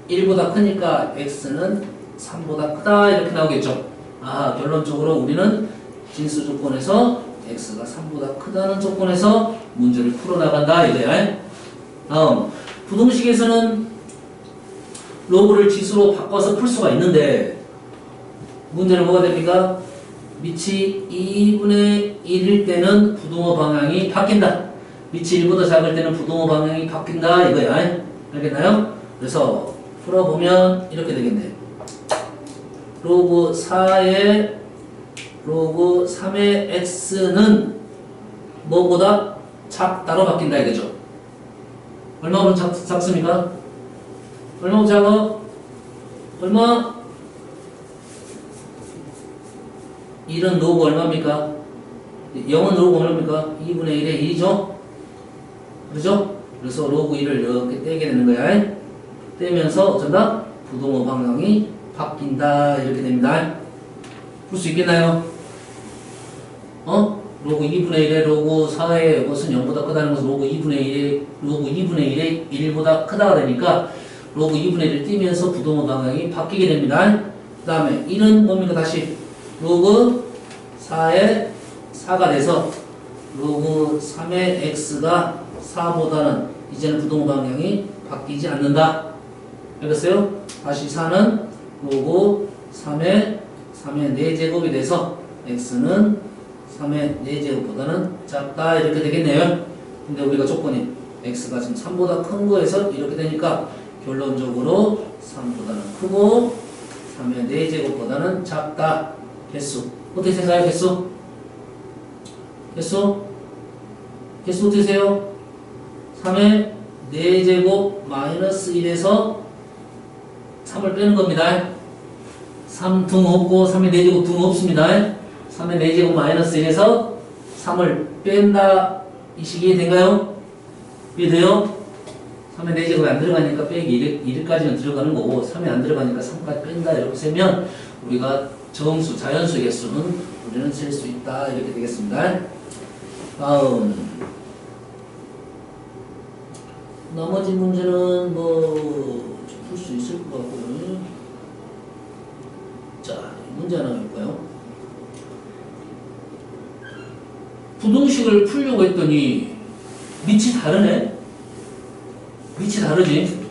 1보다 크니까 x는 3보다 크다 이렇게 나오겠죠. 아, 결론적으로 우리는 진수 조건에서 x가 3보다 크다는 조건에서 문제를 풀어나간다 이거야. 다음, 부등식에서는 로그를 지수로 바꿔서 풀 수가 있는데 문제는 뭐가 됩니까? 밑이 2분의 1일 때는 부등호 방향이 바뀐다. 밑이 1보다 작을 때는 부등호 방향이 바뀐다 이거야. 알겠나요? 그래서 풀어보면 이렇게 되겠네. 로그 4의 로그 3의 x는 뭐보다 작다로 바뀐다 이거죠. 얼마보다 작습니까? 얼마보다 작아? 얼마? 1은 로그 얼마입니까? 0은 로그 얼마입니까? 2분의 1의 2죠? 그렇죠? 그래서 로그 1을 이렇게 떼게 되는 거야. 떼면서 어쩐다? 부등호 방향이 바뀐다 이렇게 됩니다. 풀 수 있겠나요? 로그 2분의 1의 로그 4의 것은 0보다 크다는 것은 로그 2분의 1의 1보다 크다가 되니까 로그 2분의 1을 띄면서 부등호 방향이 바뀌게 됩니다. 그 다음에 1은 뭡니까? 다시 로그 4의 4가 돼서 로그 3의 x가 4보다는 이제는 부등호 방향이 바뀌지 않는다. 알겠어요? 다시 4는 로그 3의 4제곱이 돼서 x는 3의 4제곱보다는 작다 이렇게 되겠네요. 근데 우리가 조건이 x가 지금 3보다 큰 거에서 이렇게 되니까 결론적으로 3보다는 크고 3의 4제곱보다는 작다. 개수 어떻게 생각해요? 개수 어떻게 세요? 3의 4제곱 마이너스 1에서 3을 빼는 겁니다. 3 등 없고 3의 4제곱 등 없습니다. 3의 4제곱 마이너스 1에서 3을 뺀다. 이 식이 이해된가요? 이해돼요? 3의 4제곱이 안 들어가니까 빼기 1까지는 들어가는 거고 3이 안 들어가니까 3까지 뺀다. 이렇게 세면 우리가 정수, 자연수의 개수는 우리는 셀 수 있다. 이렇게 되겠습니다. 다음 나머지 문제는 뭐 풀 수 있을 것 같고요. 자, 문제 하나 볼까요? 부등식을 풀려고 했더니 밑이 다르네? 밑이 다르지?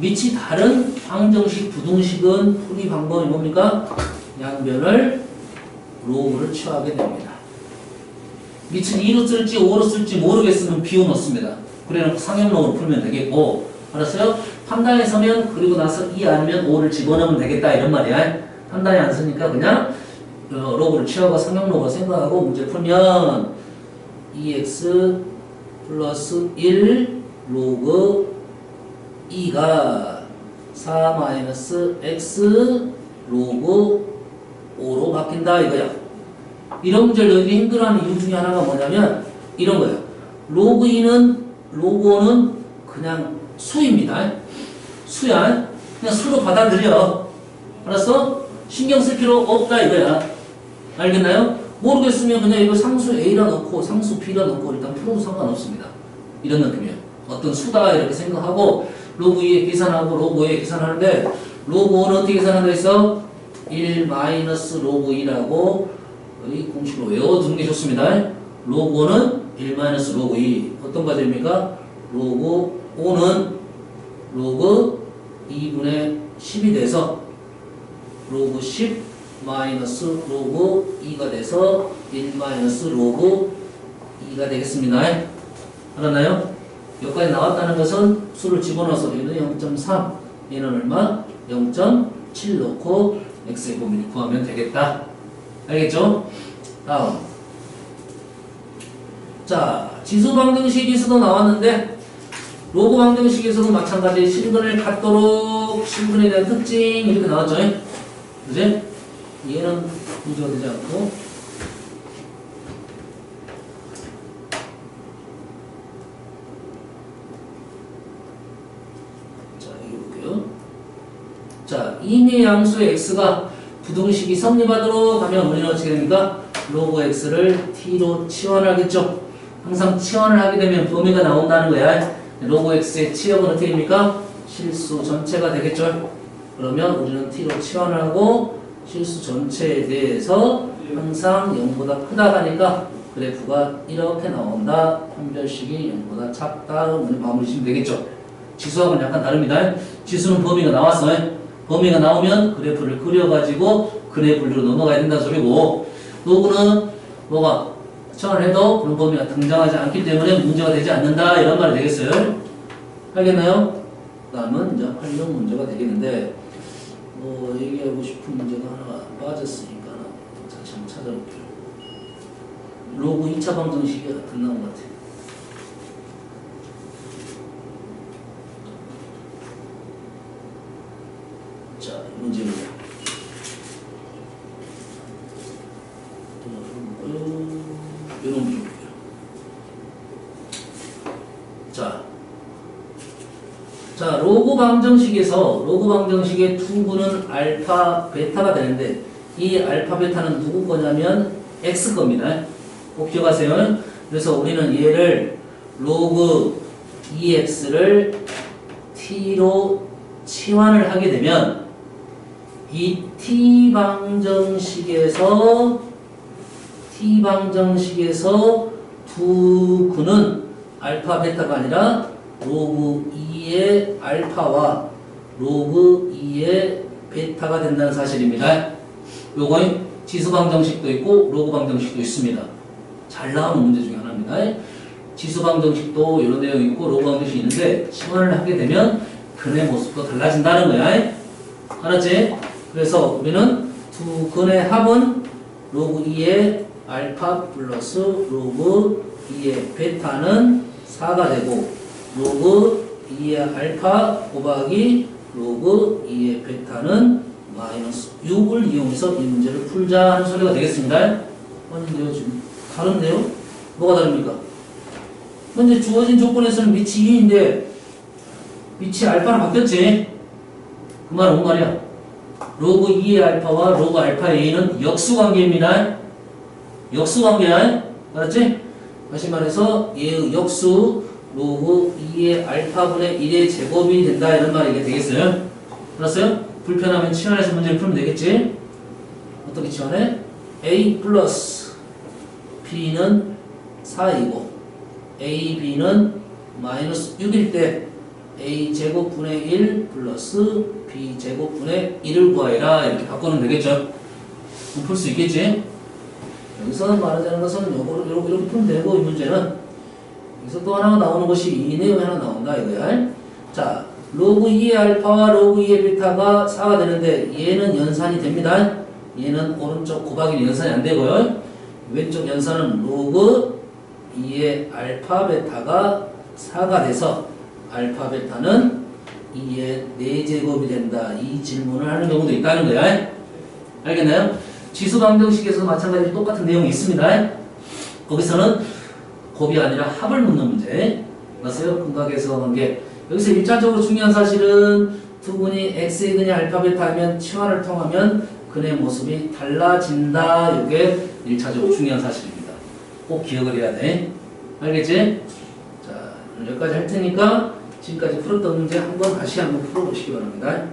밑이 다른 방정식 부등식은 풀이 방법이 뭡니까? 양변을 로그를 취하게 됩니다. 밑은 2로 쓸지 5로 쓸지 모르겠으면 비워 넣습니다. 그래놓고 상형로그로 풀면 되겠고, 알았어요? 판단에 서면 그리고 나서 2 아니면 5를 집어넣으면 되겠다 이런 말이야. 판단이 안 쓰니까 그냥 로그를 취하고 상형로그로 생각하고 문제 풀면 2x 플러스 1 로그 2가 4 마이너스 x 로그 5로 바뀐다 이거야. 이런 문제를 너희들이 힘들어하는 이유 중에 하나가 뭐냐면 이런 거예요. 로그 2는 로그 5는 그냥 수입니다. 수야. 그냥 수로 받아들여. 알았어? 신경 쓸 필요 없다 이거야. 알겠나요? 모르겠으면 그냥 이거 상수 A라 넣고 상수 B라 넣고 일단 풀어도 상관없습니다. 이런 느낌이에요. 어떤 수다 이렇게 생각하고 로그 2에 계산하고 로그 5에 계산하는데 로그 5는 어떻게 계산한다 했어? 1 마이너스 로그 2라고 이 공식으로 외워두는 게 좋습니다. 로그 5는 1 마이너스 로그 2 어떤 과제입니까? 로그 5는 로그 2분의 10이 돼서 로그 10 마이너스 로그 2가 돼서 1 마이너스 로그 2가 되겠습니다. 알았나요? 여기까지 나왔다는 것은 수를 집어넣어서 얘는 0.3 얘는 얼마? 0.7 넣고 x의 범위를 구하면 되겠다. 알겠죠? 다음 자 지수 방정식에서도 나왔는데 로그 방정식에서도 마찬가지 실근을 갖도록 실근에 대한 특징 이렇게 나왔죠. 그지? 얘는 문제가 되지 않고 자 여기 볼게요. T의 양수의 x가 부등식이 성립하도록 하면 우리는 어떻게 됩니까? 로그 x를 t로 치환하겠죠. 항상 치환을 하게 되면 범위가 나온다는 거야. 로그 x의 치역은 어떻게 됩니까? 실수 전체가 되겠죠. 그러면 우리는 t로 치환을 하고 실수 전체에 대해서 항상 0보다 크다 하니까 그래프가 이렇게 나온다. 판별식이 0보다 작다. 오늘 마무리 지면 되겠죠. 지수하고는 약간 다릅니다. 지수는 범위가 나왔어요. 범위가 나오면 그래프를 그려가지고 그래프로 넘어가야 된다는 소리고, 로그는 뭐가 처음을 해도 그런 범위가 등장하지 않기 때문에 문제가 되지 않는다, 이런 말이 되겠어요. 알겠나요? 그 다음은 이제 활용 문제가 되겠는데, 뭐 얘기하고 싶은 문제가 하나 빠졌으니까 다시 한번 찾아볼게요. 로그 2차 방정식이 안 나온 것 같아요. 자, 문제입니다. 이런 문제입니다. 자, 로그 방정식의 투구는 알파, 베타가 되는데, 이 알파, 베타는 누구 거냐면 x 겁니다. 꼭 기억하세요. 그래서 우리는 얘를 로그 2x를 t로 치환을 하게 되면 이 t방정식에서 두 근은 알파, 베타가 아니라 로그 2의 알파와 로그 2의 베타가 된다는 사실입니다. 요거 지수방정식도 있고 로그방정식도 있습니다. 잘 나오는 문제 중에 하나입니다. 지수방정식도 이런 내용이 있고 로그방정식이 있는데 치환을 하게 되면 근의 모습도 달라진다는 거야. 알았지? 그래서 우리는 두 근의 합은 로그 2의 알파 플러스 로그 2의 베타는 4가 되고, 로그 2의 알파 곱하기 로그 2의 베타는 마이너스 6을 이용해서 이 문제를 풀자 하는 소리가 되겠습니다. 아닌데요, 지금 다른데요? 뭐가 다릅니까? 현재 주어진 조건에서는 밑이 2인데 밑이 알파로 바뀌었지? 그 말은 뭔 말이야? 로그 2의 알파와 로그 알파 a는 역수관계입니다. 역수관계야. 알았지? 다시 말해서 얘의 역수 로그 2의 알파분의 1의 제곱이 된다, 이런 말이 되겠어요. 알았어요? 불편하면 치환해서 문제를 풀면 되겠지? 어떻게 치환해? a 플러스 b는 4이고 ab는 마이너스 6일 때 a 제곱분의 1 플러스 b 제곱분의 1을 구하여라, 이렇게 바꾸면 되겠죠? 풀 수 있겠지? 여기서 말하자는 것은 이렇게 풀면 되고, 이 문제는 여기서 또 하나가 나오는 것이 이 내용이 하나 나온다, 이거야. 자, 로그 2의 알파와 로그 2의 베타가 4가 되는데 얘는 연산이 됩니다. 얘는 오른쪽 곱하기는 연산이 안 되고요. 왼쪽 연산은 로그 2의 알파 베타가 4가 돼서 알파 베타는 2의 4제곱이 된다, 이 질문을 하는 경우도 있다는 거야. 알겠나요? 지수방정식에서도 마찬가지로 똑같은 내용이 있습니다. 거기서는 곱이 아니라 합을 묻는 문제. 맞아요? 근각에서 관계. 여기서 1차적으로 중요한 사실은 두 근이 x의 근이 알파 베타 하면 치환을 통하면 근의 모습이 달라진다. 이게 1차적으로 중요한 사실입니다. 꼭 기억을 해야 돼. 알겠지? 자, 여기까지 할 테니까 지금까지 풀었던 문제 다시 한번 풀어보시기 바랍니다.